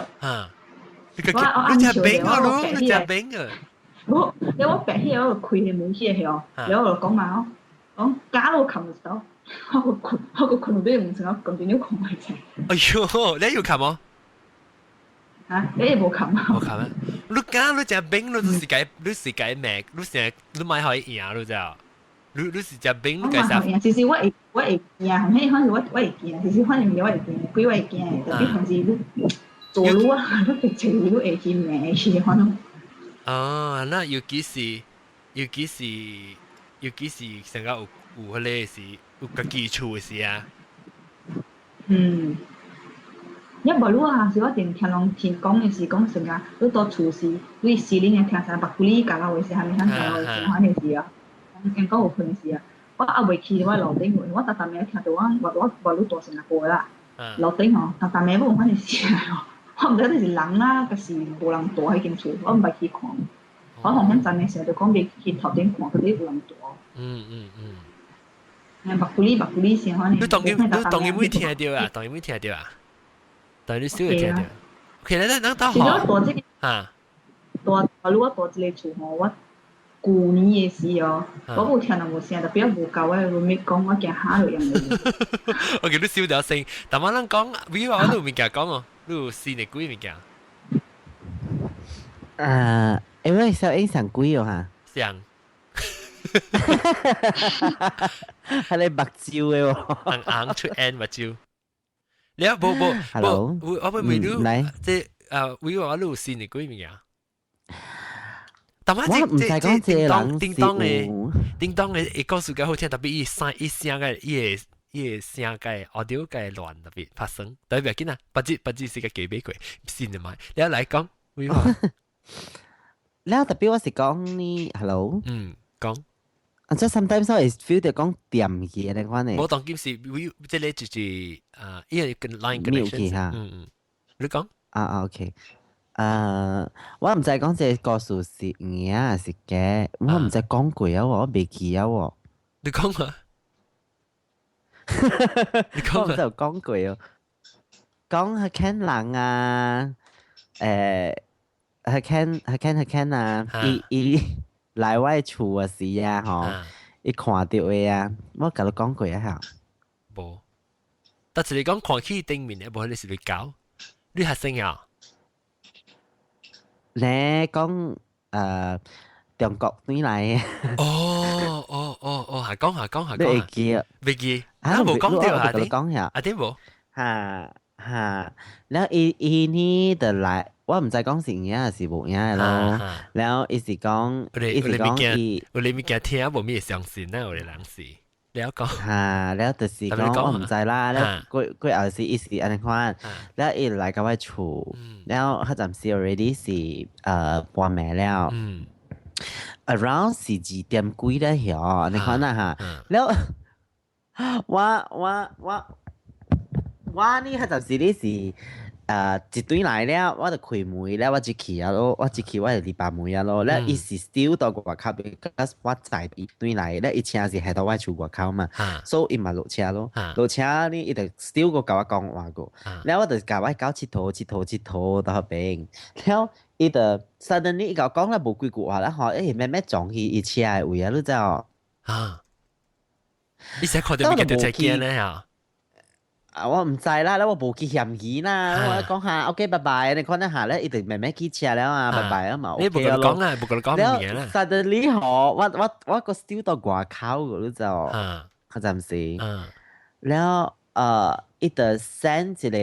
我暗潮嘅，我白起來，我白起來，我開嘅門起嚟哦，然後我就講嘛，講假我冚唔到，我個裙俾唔成，我咁點樣冚埋啫？哎呦，你要冚麼？嚇，你冇冚啊？冇冚啊！你假你隻冰，你是解命，你買可以贏咯就，你是隻冰，你解啥？其實我會驚，後尾可能我會驚，其實可能我會驚，鬼會驚，特別同時你。做路啊，都直情都會去咩事可能。哦，那尤其是成個有嗰啲是有個基礎嘅事啊。一無路啊，是我聽人聽講嘅是講成個你到厝時，你視你嘅聽曬白古哩教我嘅事，係咪肯教我嘅事？肯嘅事啊，講有佢嘅事啊。我阿未去我樓頂，我特特咩聽到我路大成個過啦，樓頂哦，特特咩冇肯嘅事啊。我唔知你是人啦，還是無人住喺間厝，我唔捌去看。我同鄉站嘅時候就講未去頭頂看，嗰啲無人住。白古哩先可能。你當然會聽到啊，當然你少會聽到。其實咱到學啊，大如果大一個厝吼，我舊年嘅時哦，我冇聽到無聲，特別無夠嘅，會咪講我驚嚇到人哋。我見你笑咗聲，但我諗講，比如話我都唔敢講哦。你有試你幾物件？因為小英上幾哦哈？上，係你白照嘅喎，硬出 N 目睭。你啊冇，我未รู้即會話路線嚟嗰樣嘢。但係唔使講叮當嘅告訴嘅好聽，特別伊聲嘅伊聲嘅 audio 嘅亂特別發生，特別緊啊，不知是個幾俾佢先嚟買。你嚟講會話，แล้ว特別我是講你 hello， 講。即係 sometimes I feel 到講掂嘢嘅關係。我當今時會即係就是因為跟 line connection，你講OK。我唔知講這個數是嘢還是嘅，我唔知講過啊，我未記啊喎。你講啊？你講啊？我就講過啊，講係看人啊，係看啊，伊來我厝啊時啊，嗬，伊看到嘅啊，我甲你講過啊嚇。無，但係你講看起頂面嘅，無你是你搞，你學生啊？你講中國轉來嘅。係講。你會記啊？未記，啊冇講掉下啲，講下。啊啲冇。แล้วอีนี่เดไลว่า唔知講是嘢還是冇嘢咯。แล้วอี是講我哋咪驚聽冇咩相信啦，我哋人是。แล้วก็แล้ว就是講我唔知啦，แล้ว佢有時อี是อันนั้น款，แล้วอี嚟กับ我厝แล้วเขา暫時 already 是半暝แล้ว around 12點幾咧嗬，อันนั้น款啦嚇，แล้วว่านี่เขา暫時呢是一對來了，我就開門了，我一去啊咯，我一去我就禮拜門啊咯，咧伊是 still 到外口，because 我在一對來，咧伊車是喺到我厝外口嘛，所以伊嘛落車咯，落車呢伊就 still 個甲我講話個，แล้ว我就甲我搞佚佗到邊，แล้ว伊就 suddenly 伊甲我講啦無幾句話啦，嗬，誒慢慢撞去伊車嘅位啊，你知哦？你成日看到邊個條車驚咧嚇？我唔知啦，แล้ว我冇記嫌疑啦，我講下 OK 拜拜，你講一下咧，一定慢慢記車แล้ว啊，拜拜啊嘛 OK 咯。你冇講啊，冇講乜嘢啦。Suddenly 我個 still 到外口嗰度就，佢暫時，แล้ว伊就 send 一個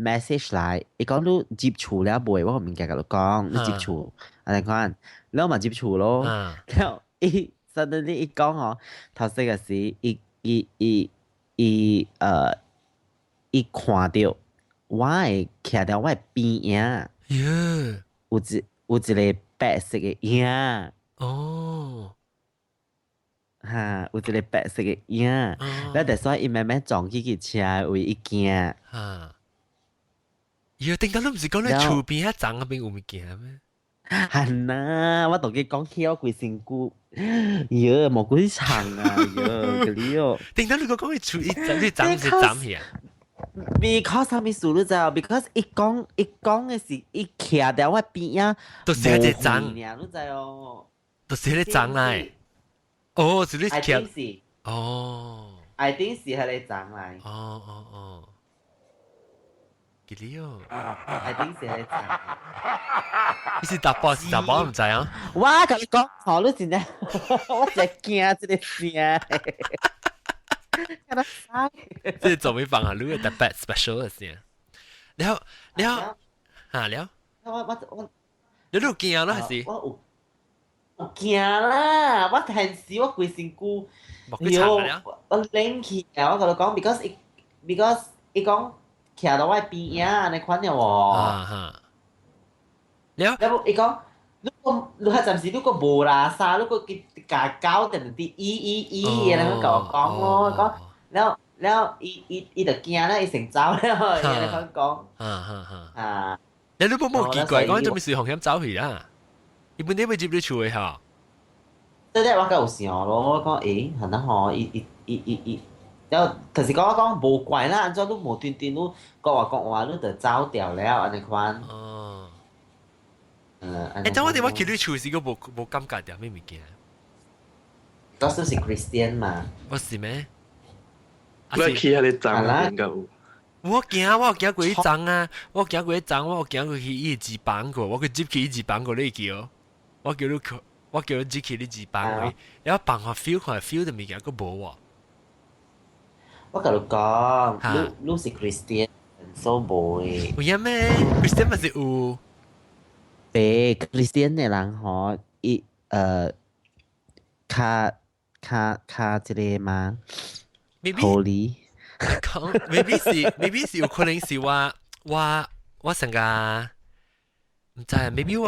message 嚟，伊講你接觸了未？我唔記得佢講你接觸，你講，แล้ว嘛接觸咯，แล้ว伊 suddenly 伊講哦，頭先嘅事，伊看到我係徛喺我嘅邊啊，有一個白色嘅影，嚇，有一個白色嘅影，แล้ว但所以伊慢慢撞起佢車為伊驚。點解你唔是講你厝邊一層嗰邊有物件咩？係啊，我同佢講起我貴身軀，冇幾長啊，嗰啲哦。點解你講你厝你斬是斬去啊？Because 啥物事你知道 ？Because 伊講嘅是伊徛喺我邊啊，就是喺只斬，你知哦？就是喺只斬嚟。哦，是你徛。I think 是。哦。I think 是喺你斬嚟。哦。幾哩哦 ？I think 是喺你斬。你是打波唔知啊？我同你講，好你真係，我真係驚這個聲。即係做咩放下你嘅特別 special 嘅聲？แล้ว你都驚啦還是？我驚啦！我平時我貴身軀，我冷氣啊！我同你講 because 伊講徛到我邊啊，你看到喎。แล้ว伊講，你係暫時你個無啦沙，你個架搞定啲อีอะไร佢講咯，講แล้วอี就驚啦，อี成走啦，你佢講。你都冇奇怪，講做咩事紅險走去啦？伊本啲咪接你厝嘅嚇？即係我有想咯，我講係啦嗬，伊有頭時講我講無怪啦，按照你無端端你講話你就走掉了，安尼款。但我哋話佢啲厝是個冇感覺掉咩物件？嗰時是 Christian 嘛？我是咩？你去喺你站啦？我驚過一陣啊！我驚過去伊紙板個，我去接佢伊紙板個你叫，我我叫你 G 你自幫位，然後幫我 feel 看 feel 的物件個無喎。我甲你講，你是 Christian，所以有影咩 ？Christian 咪是有。白 Christian 嘅人嗬，卡一個嘛 ，Holy。maybe 是有可能是我成個唔知啊 ，maybe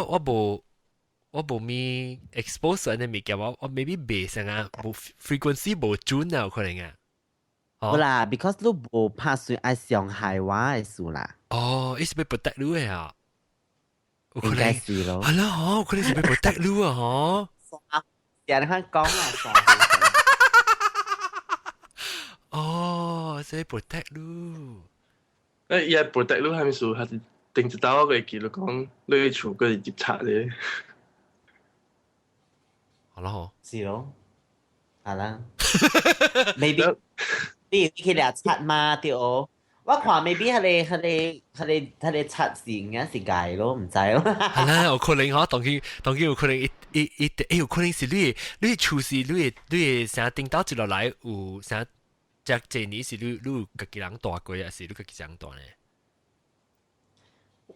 我無咪 expose 呢物件，我 maybe 未成個無 frequency 無準啊，有可能啊。好啦 ，because 你無拍算愛傷害我嘅事啦。哦，伊是被 protect 你嘅啊。應該是咯。係啦，嗬，可能是被 protect 你啊，嗬。人哋講啊，哦，所以 protect 你。伊係 protect 你係咪數？係定一刀個記錄講你厝個係接插咧。好啦，嗬。是咯，係啦。maybe 你去掠賊嘛？對哦。我看 maybe 佢哋測試嘅是解咯，唔知咯。係啦，有可能嗬，當然有可能有可能是你處事你成頂到接落來有成隻年是你家己人大過啊，是你家己人大呢？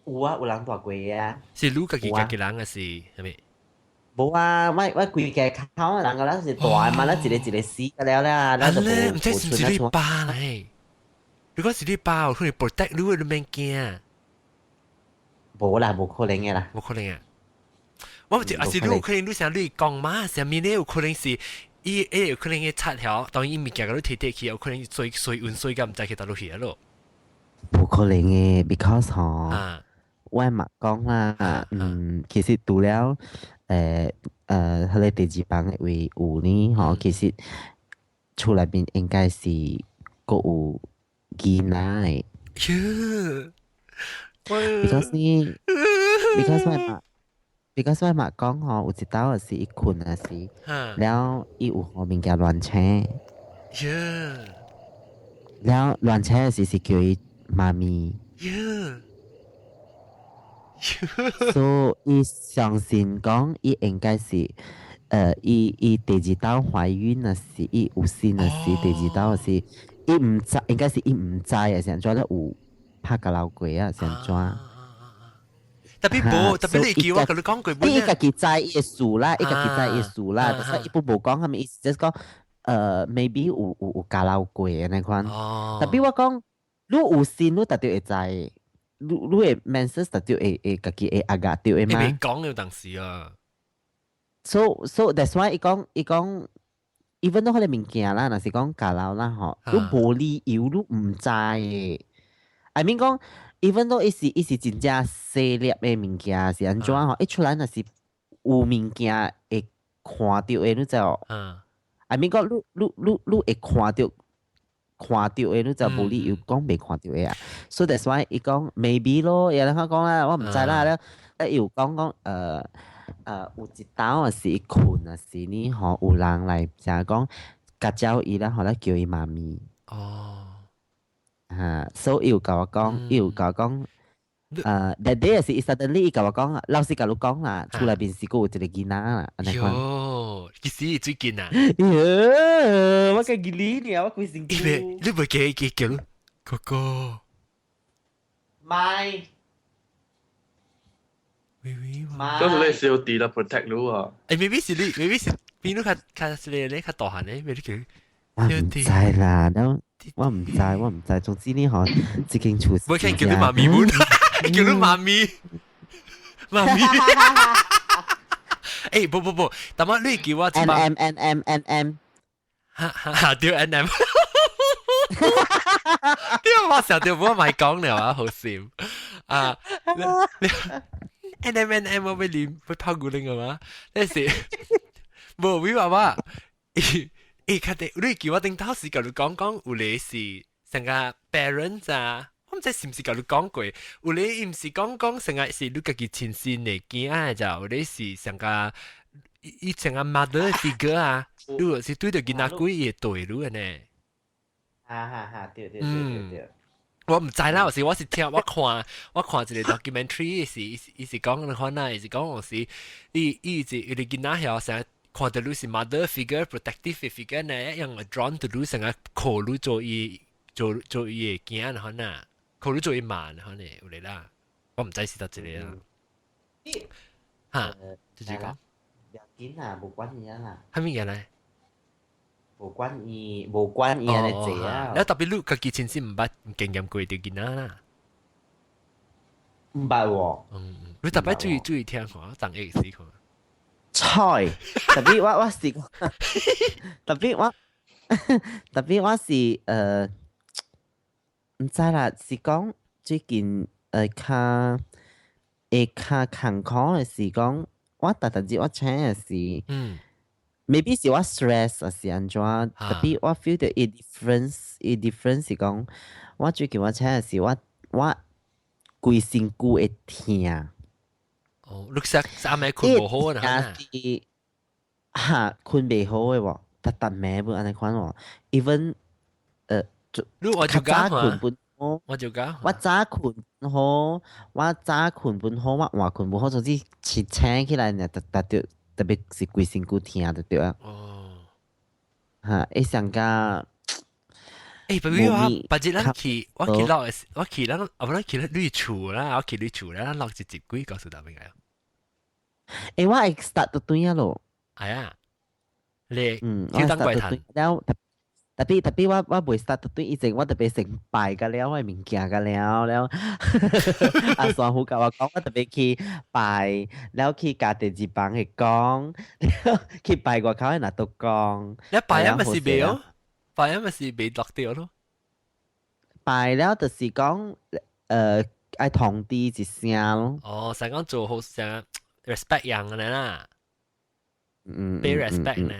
有啊，有人大過啊。是你家己人啊，是係咪？冇啊，我規家口人個咧是大嘛，咧一個死個了啦，咧就唔知是唔是你爸咧？如果是你爸，有可能 protect 你，你免驚。冇啦，冇可能嘅啦。冇可能啊！我唔知，啊是你有可能你想你講嘛？上面咧有可能是有可能嘅插條，當然物件嗰啲提起，有可能水運水咁唔知去到落去咯。冇可能嘅 ，because 嗬，我咪講啦，其實除了佢哋第二班嘅位有呢，嗬，其實厝內邊應該是個有囡仔嘅。because 我咪講嗬，有一道是一困啊是，แล้ว伊有後面嘅亂車，แล้ว亂車是叫伊媽咪。所以伊相信講伊應該是伊第二道懷孕啊是伊有先啊是第二道是伊唔知應該是伊唔知啊成咗咧有拍個老鬼啊成咗。特別你叫我同你講句本。伊家己知伊嘅事啦，伊家己知伊嘅事啦，但係伊冇講係咪意思，即係講maybe 有假老鬼嘅那款。特別我講，你有先，你特別會知。你會 menses 特別會家己會阿甲掉嘅嘛？你未講有當時啊。So that's why 伊講，even 都可能物件啦，若是講假老啦嗬，你無理由你唔知嘅。I mean 講，even 都伊是真正細粒嘅物件是安怎嗬？一出來若是有物件會看到嘅，你知哦。I mean 講，你會看到嘅，你就無理由講未看到嘅啊。So that's why 伊講 maybe 咯，有人講啦，我唔知啦。咧又講有一道啊是困啊是呢，嗬有人來就係講甲照伊啦，嗬咧叫伊媽咪。哦。所以又甲我講，that day 是 suddenly 伊甲我講，老師甲你講啦，厝內邊是個有一個囡仔啦，安尼講。喲，其實最近啊。我個囡仔，我規身軀。你唔叫哥哥。咪。嗰時你小弟啦 protect 你啊。maybe 是邊度較你較大漢咧，咩叫？我唔知啦，我唔知，總之呢嗬，自己處事。我可以叫你媽咪冇，叫你媽咪。誒，不，但係你叫我只嘛 N，嚇掉 NM。啲我成日唔咪講了啊，好笑啊！NM 我俾你拋古靈嘅嘛？呢時冇會話佢哋你叫我定當時同你講有你是成個 parents 啊，我唔知是唔是同你講過，有你唔是講成個是你家己親生嘅囝啊，就有你是成個伊成個 mother figure 啊，你是對着囡仔鬼嘅對路嘅呢。對。我唔知啦，我是聽我看一個 documentary 是講你看呐，是講我是伊見那遐成日看到你是 mother figure protective figure 呢，樣 drawn to 你成日考慮做伊嘅驚看呐，考慮做伊慢看呢有嚟啦，我唔知是得一個啦。嚇，直接講。不要緊啊，無關伊啦。係乜嘢咧？無關伊安尼濟啊。แล้ว特別你家己親身唔捌經驗過條囡仔啦。唔捌喎。你特別注意聽看，當 A 試看。菜，特別我是特別我是唔知啦，是講最近較坎坷嘅是講，我特日我請嘅是。maybe 是我 stress 啊是安怎，特別我 feel 到伊 difference 是講，我最近我請嘅是我規身軀會痛。哦，你實啱咪困無好啊？嚇，困袂好嘅喎，特咩不安尼款喎 ，even 你我就講困本好，我就講，我早困好，我早困本好，我晚困本好，總之起醒起來呢，特別是規身軀痛就對啊。哦，嚇，一上加。不如我日咱去，我去咱你厝啦，我去你厝啦，咱落一集幾告訴大家啊。我係 start 到對啊咯。係啊，你挑燈怪談。特別我袂 start 到對，以前我特別成拜㗎了，我物件㗎了。阿雙虎甲我講，我特別去拜，แล้ว去家第二房去講，去拜外口喺那度講。你拜啊咪是未哦？拜啊咪是未落掉咯。拜了就是講，愛同啲一聲咯。哦，成講做好成 respect 人嘅啦，俾 respect 呢。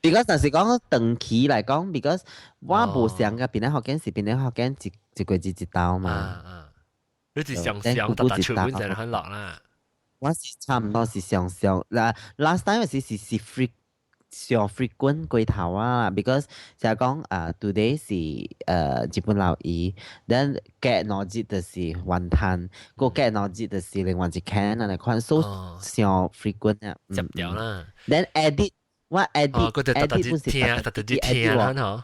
because 但是講長期嚟講 ，because 我無想嘅邊啲學經是邊啲學經一個月一刀嘛。你是上特出本就很落啦。我是差唔多是上嗱 last time 是 上 frequent 過頭啊 ，because 就係講today 是日本留意 ，then 隔兩日就是雲吞，個隔兩日就是另外一間啊，嚟看 so 上 frequent 啊，接掉啦。then edit。我 edit 不是特特之聽啦，嗬。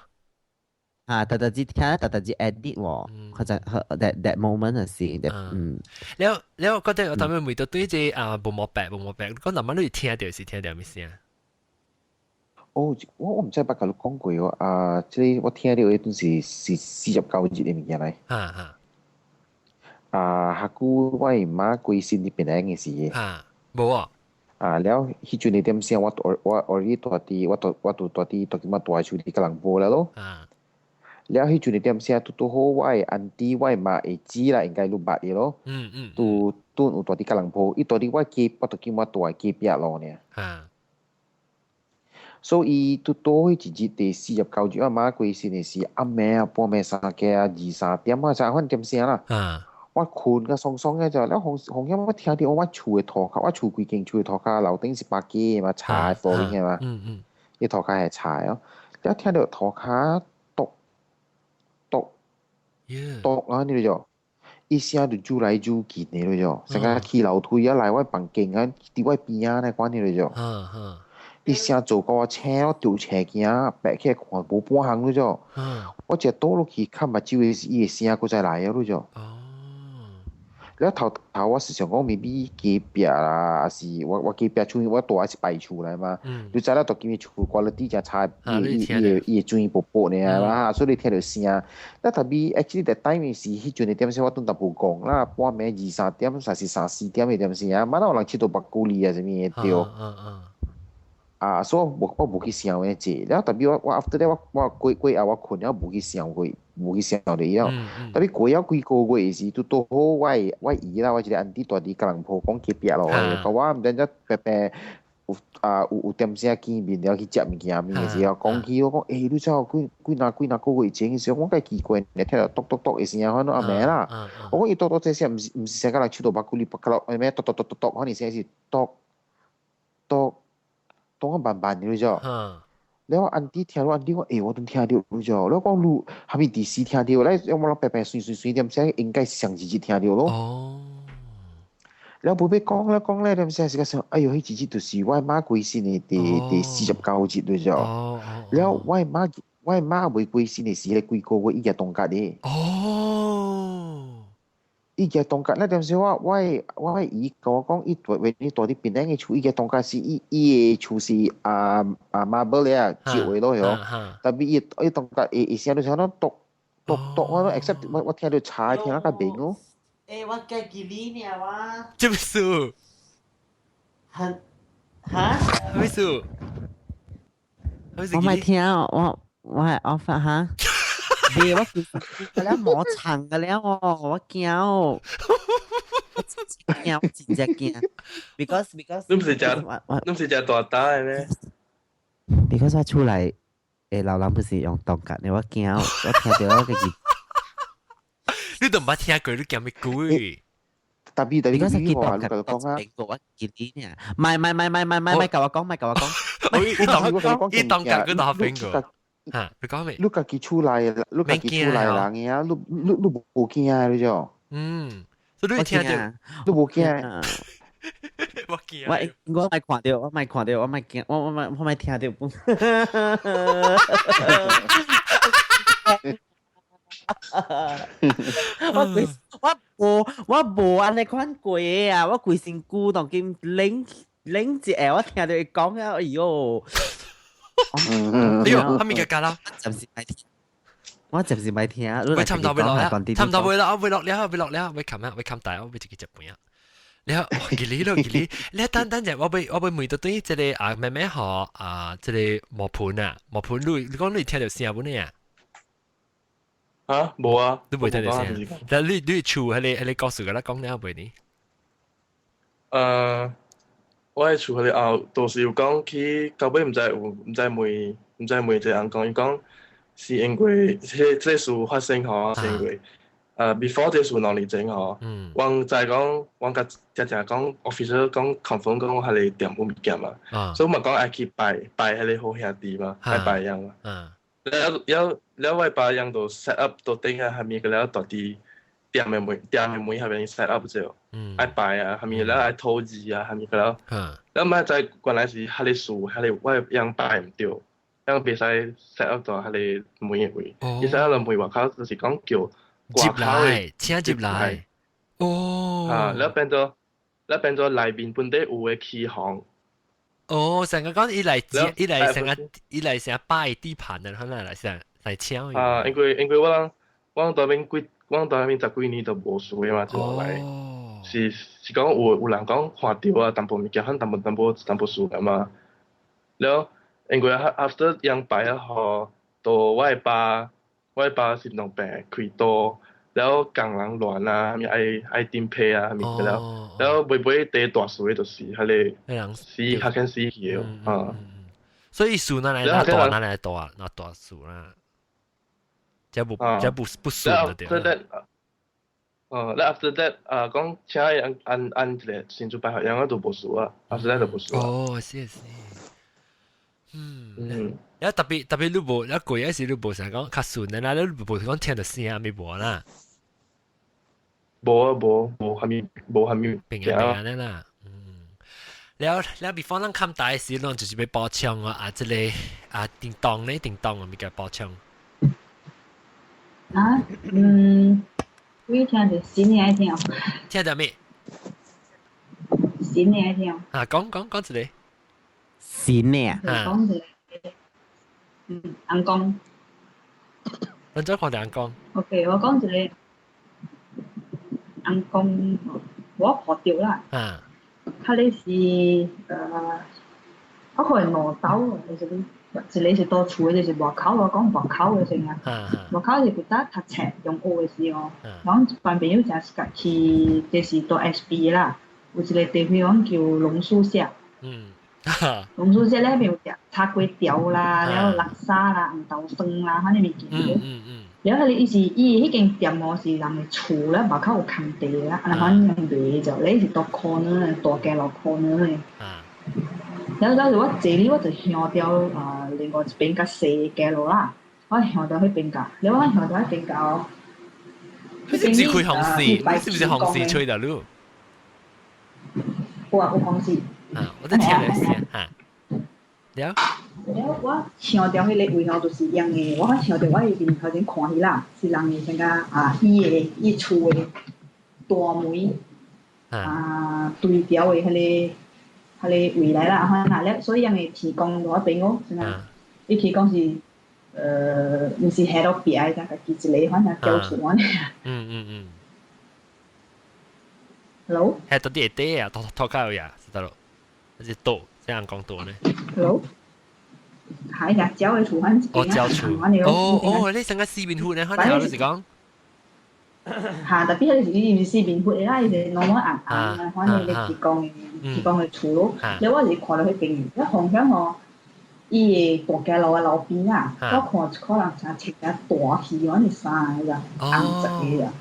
特特之聽，特特之 edit 喎，佢就 that moment 嘅事，你覺得我當面每到對隻無毛白，講南晚你聽到是聽到咩聲？哦，我唔知捌甲你講過喎，即係我聽到嗰段是49日嘅物件嚟。下久我媽歸心啲病人嘅事嘅。冇啊。แล้ว迄陣你點先我already ตัวที่ตัวที่มาตัวชูที่กำลังโบแล้ว咯แล้ว迄陣你點先ตัวโหว่าอันที่ว่ามาจีละ應該รู้บัด嘢咯ตัวที่กำลังโบอีตัวที่ว่าเก็บตัวที่มาตัวเก็บยา咯เนี่ย所以ตัว迄日第49日มา歸先嘅事阿妹半夜3點2-3點啊就看點先啦我困個爽爽嘅就，แล้ว紅音我聽到我厝嘅塗骹，我厝規間厝嘅塗骹樓頂是白機嘛，柴 flooring 嘅嘛，啲塗骹係柴咯，แล้ว聽到塗骹篤啊，你就一聲就煮來煮去你就，成個起樓梯啊來我房間啊，喺我邊啊，你講你就，一聲做個車咯，吊車鏡，白起看無半行你就，我只倒落去看目睭嘅伊嘅聲，佢再來啊你就。แล้ว頭我是想講 maybe 隔壁啦，還是我隔壁厝我住係白厝嚟嘛，你知啦，讀見厝 quality 真差，伊水薄薄呢嘛，所以你聽到聲。但特別 actually that time 是迄陣嘅點先我都特冇講啦，半暝2-3點，還是3-4點嘅點先啊，乜都有人吃到白骨哩啊，什麼嘢掉。所以我無去想嘅啫，แล้ว特別我 after that 我過後我困了無去想過。無去想你咯，特別過咗幾個月時，都好我姨啦，我一個安弟大啲可能抱講結別咯，個我唔知一白白有點聲見面了去食物件嘅時候，講起我講你知道幾那個月前嘅時候，我梗係奇怪，你聽到篤嘅聲，可能阿妹啦，我講伊篤這聲唔是成個人出到白骨哩白骨咯，咩篤，可能聲是篤個慢慢你知道。แล้วอันที่聽到อันที่ว่า我都聽到咗แล้ว講路係咪第四聽到咧有冇白白碎點先應該上自己聽到咯แล้วบ่ไป講咧點先係個哎喲迄節就是我媽過身嘅第49節對咗แล้ว我媽未過身嘅時咧幾個月伊個凍結嘅伊個凍結咧點先我姨跟我講伊為到啲邊咧嘅厝伊個凍結是伊嘅厝是marble 咧照嘅咯嗬但係伊凍結伊成日都喺度讀我都 except 我聽到查聽那個名咯我嘅吉利呢哇這麼數很咩數我咪聽我係 offer 嚇你我佢咧摸長嘅咧我驚我真係驚 because 你唔是隻大打嘅咩 because 我出嚟老人不是用凍結你我驚我聽到個字你都唔捌聽過你講咩句特別你講你話佢講啊我見啲呢咪教我講伊凍結佢打邊個嚇你講咩？你家己出來人嘅啊，你無驚啊，你就所以你聽到你無驚。我驚我咪看到，我咪驚，我咪聽到。我無安尼款過啊！我規身軀當見領一下，我聽到伊講啊，哎喲！你話係咪嘅㗎啦？我暫時咪聽，喂，差唔多會落啦，差唔多會落，會落了，會冚啊，會冚大，我會自己接半日。你話吉利，你等陣，我會每到對即係妹妹學即係磨盤，你講你聽到聲本呢啊？冇啊，都冇聽到聲。但你厝係你告訴佢啦，講你下背呢？我喺厝嗰啲到時有講去到尾唔知每隻人講，伊講是因為這事發生嗬，是因為before 這事兩年前嗬，我就係講，我個只講 official 講 confirm 講我係你店冇物件嘛，所以我咪講愛去拜係你好兄弟嘛，拜樣嘛，แล้ว我拜樣就 set up 到頂啊，係咪個了到啲店嘅門係咪 set up 咗？愛拜啊，係咪แล้ว愛投資啊，係咪個了？แล้ว咪就係原來是係你數係你我樣拜唔掉，樣別使 set up 咗係你門嘅位，而 set up 咗門外口就是講叫接來，請接來。แล้ว變咗內邊本地有嘅起航。成個講依嚟成日拜地盤嘅，可能嚟搶。因為我當邊10幾年都無事嘅嘛，就落嚟。是講有人講看到啊，淡薄物件，可能淡薄事嘅嘛。แล้ว因為 after 樣拜啊，後到我嘅爸是兩病開刀。แล้วกลางหลังหลวน啊มีไอติมเพย์อ่ะมีแล้วบ่ได้大數嘅就是係你死較緊死去所以數哪來大那大數啦這不順的對แล้ว after that 講請按一個新主拜學樣我都無數啊 after that 都無數是แล้ว特別你無แล้ว貴嘅時你無想講較順的啦，你無講聽到聲咪無啦。冇係咪平嘅啦。แล้วbefore 咱冚大時，咱就是要補充即個叮當啊，咪叫補充。我聽到新嘅聽。聽到咩？新嘅聽。講一個。新嘅。講一個。紅光。咱再看條紅光。OK， 我講一個。紅光，我學到啦。佢哋是我可能攞刀，就是是到厝就是外口，我講外口嘅先啊。外口是佢得讀冊用學嘅時候，講班朋友就是去就是到 SB 啦，有一個地方叫龍樹社。龍樹社咧邊有炒粿條啦，然後垃圾啦、紅豆粉啦，嗰啲物件。然後伊迄間店是人嘅厝咧，外口有空地啦，安尼款樣賣就，你是到 corner 大街路 corner 嘅。然後我這裡我就向掉另外一邊較細嘅街路啦，我向掉迄邊架，你我向掉迄邊架哦。你是不是開紅線？你是不是紅線吹到路？有紅線。啊，我都聽你先嚇。了。我想到迄個位後就是樣嘅，我想到我迄邊頭前看去啦，是人嘅像伊厝嘅大門對調嘅迄個未來啦，可能咧，所以樣嘅提供我俾我，伊提供是唔是喺度別嘅，但係自己反正叫厝我咧。Hello。係到啲嘢啊，拖開呀，是得咯，還是多，這樣講多呢 ？Hello。係㗎，蕉嘅厝反正蕉厝。哦，你成個四面戶咧，可能有時講。嚇，特別係你唔是四面戶啦，伊係攞我硬啊，反正你提供嘅厝咯。你我是看到迄邊，一紅響我，伊個大街路嘅路邊啊，我看可能成切隻大魚，我哋生嘅咋，紅色嘅咋。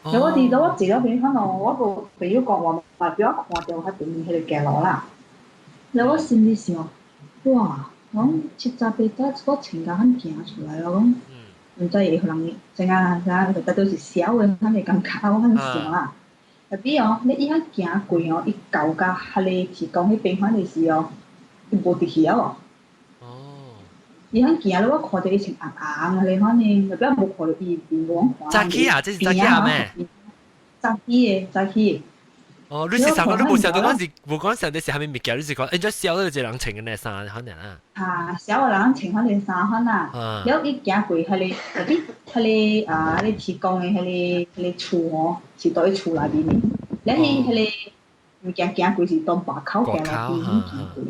你我知道我坐咗邊，可能我個朋友講話，話俾我看到喺邊迄個街路啦。你我心裡想，哇！講七十八搭我情感很行出來咯，講唔知會人怎啊，大都是小嘅，佢哋感覺我很想啦。特別哦，你伊遐行過哦，伊舊甲迄個是講迄邊反正是哦，伊無佇去哦。伊遐行咧，我看到伊穿紅紅嘅，反正特別無看到伊面黃黃。早起啊，這是早起啊咩？早起。哦，你是上個都冇想到嗰陣時，冇講上啲時係咪物件？你是講，咗小嗰隻人穿嘅呢衫可能啊？小個人穿嗰件衫可能，有伊行過迄個，特別迄個你提供嘅迄個厝哦，是到伊厝內面嘅。你迄個物件行過是當外口行落邊行過，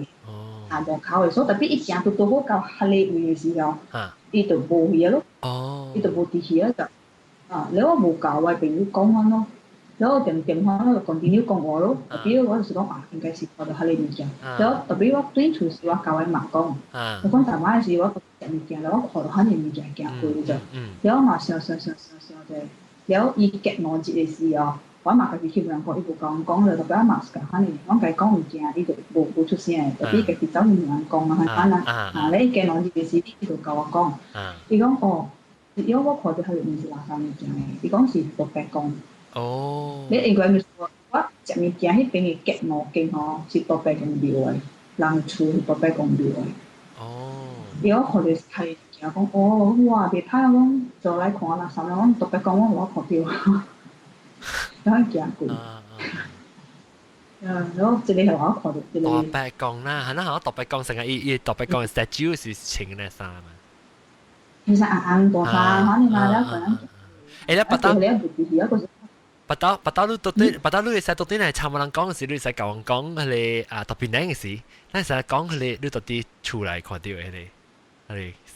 門口嘅，所以特別伊行到好到迄個位嘅時候，伊就無去咯，伊就無佇去啊就，你我無教我朋友講翻咯。然後電話咧就 continue 講我咯，特別我就是講應該是看到迄個物件。然後特別我對厝時我教我媽講，我講台灣時我食物件，然後我看到迄個物件行過啫。然後嘛想啫，然後伊結農節嘅時候，我嘛家己去人講，伊無講咧，特別我嘛是講迄個，我家講物件，伊就無出聲，特別家己走去人講啊，反正你結農節嘅時，伊就甲我講，伊講哦，因為我看到迄個唔是垃圾物件嘅，伊講是特別講。你應該咪說，我食物件迄邊嘅結農經吼是特別講料嘅，人厝是特別講料嘅。如果看到係講哇，別歹講就來看垃圾，講特別講我看到，然後行過。然後這裡係我看到這裡。特別講啦，係啦，我特別講成個伊特別講嘅 statue 是穿嘅衫啊。其實硬大衫，反正嘛，你可能。你不到你到底，不到你使到底係參冇人講嘅時，你使教人講佢哋特別靚嘅事，但係講佢哋你到底出來看到佢哋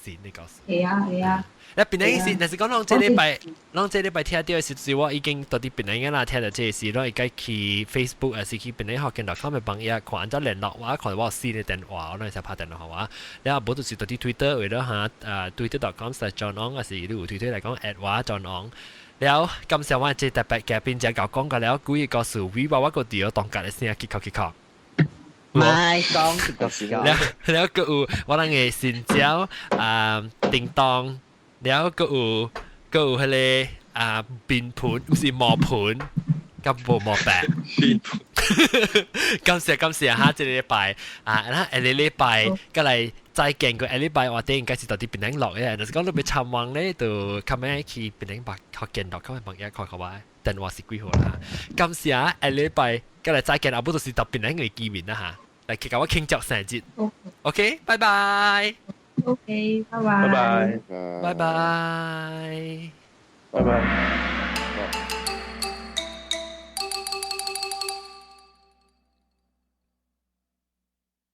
線你講。係啊。你變靚嘅事，但是講啷這禮拜聽到嘅時，是我已經到底變靚嘅啦，聽到這事，我而家去 Facebook 還是去變靚學見到佢哋幫伊看咗聯絡話，看我線嘅電話，我哋就拍電話話，然後冇到時到啲 Twitter 為咗嚇Twitter.com/JohnOng 還是你有 Twitter 嚟講 @JohnOng。แล้วกำเสียว่าจะแต่แปะแกเป็นจะ搞講嘅แล้ว估อีก็สู่วิว่า個điều當隔嘅先คิดเขาไม่講คิดเขาสิแล้วก็ว่านั่ง嘅สินเจ้า叮當แล้วก็係เลยบิน盤好似磨盤กับโบ磨แปะกำเสียฮะจะได้ไปนะได้ไปก็เลย再見過禮拜我哋應該是到啲變靚落嘅，但是講到被參望咧，就咁樣去變靚白學見到，咁樣幫嘢看佢話，電話是幾好啦。今時啊，禮拜今日再見，阿不就是特變靚嘅見面啦嚇，嚟其實我慶祝生日。OK，拜拜。OK，拜拜。拜拜。拜拜。拜拜。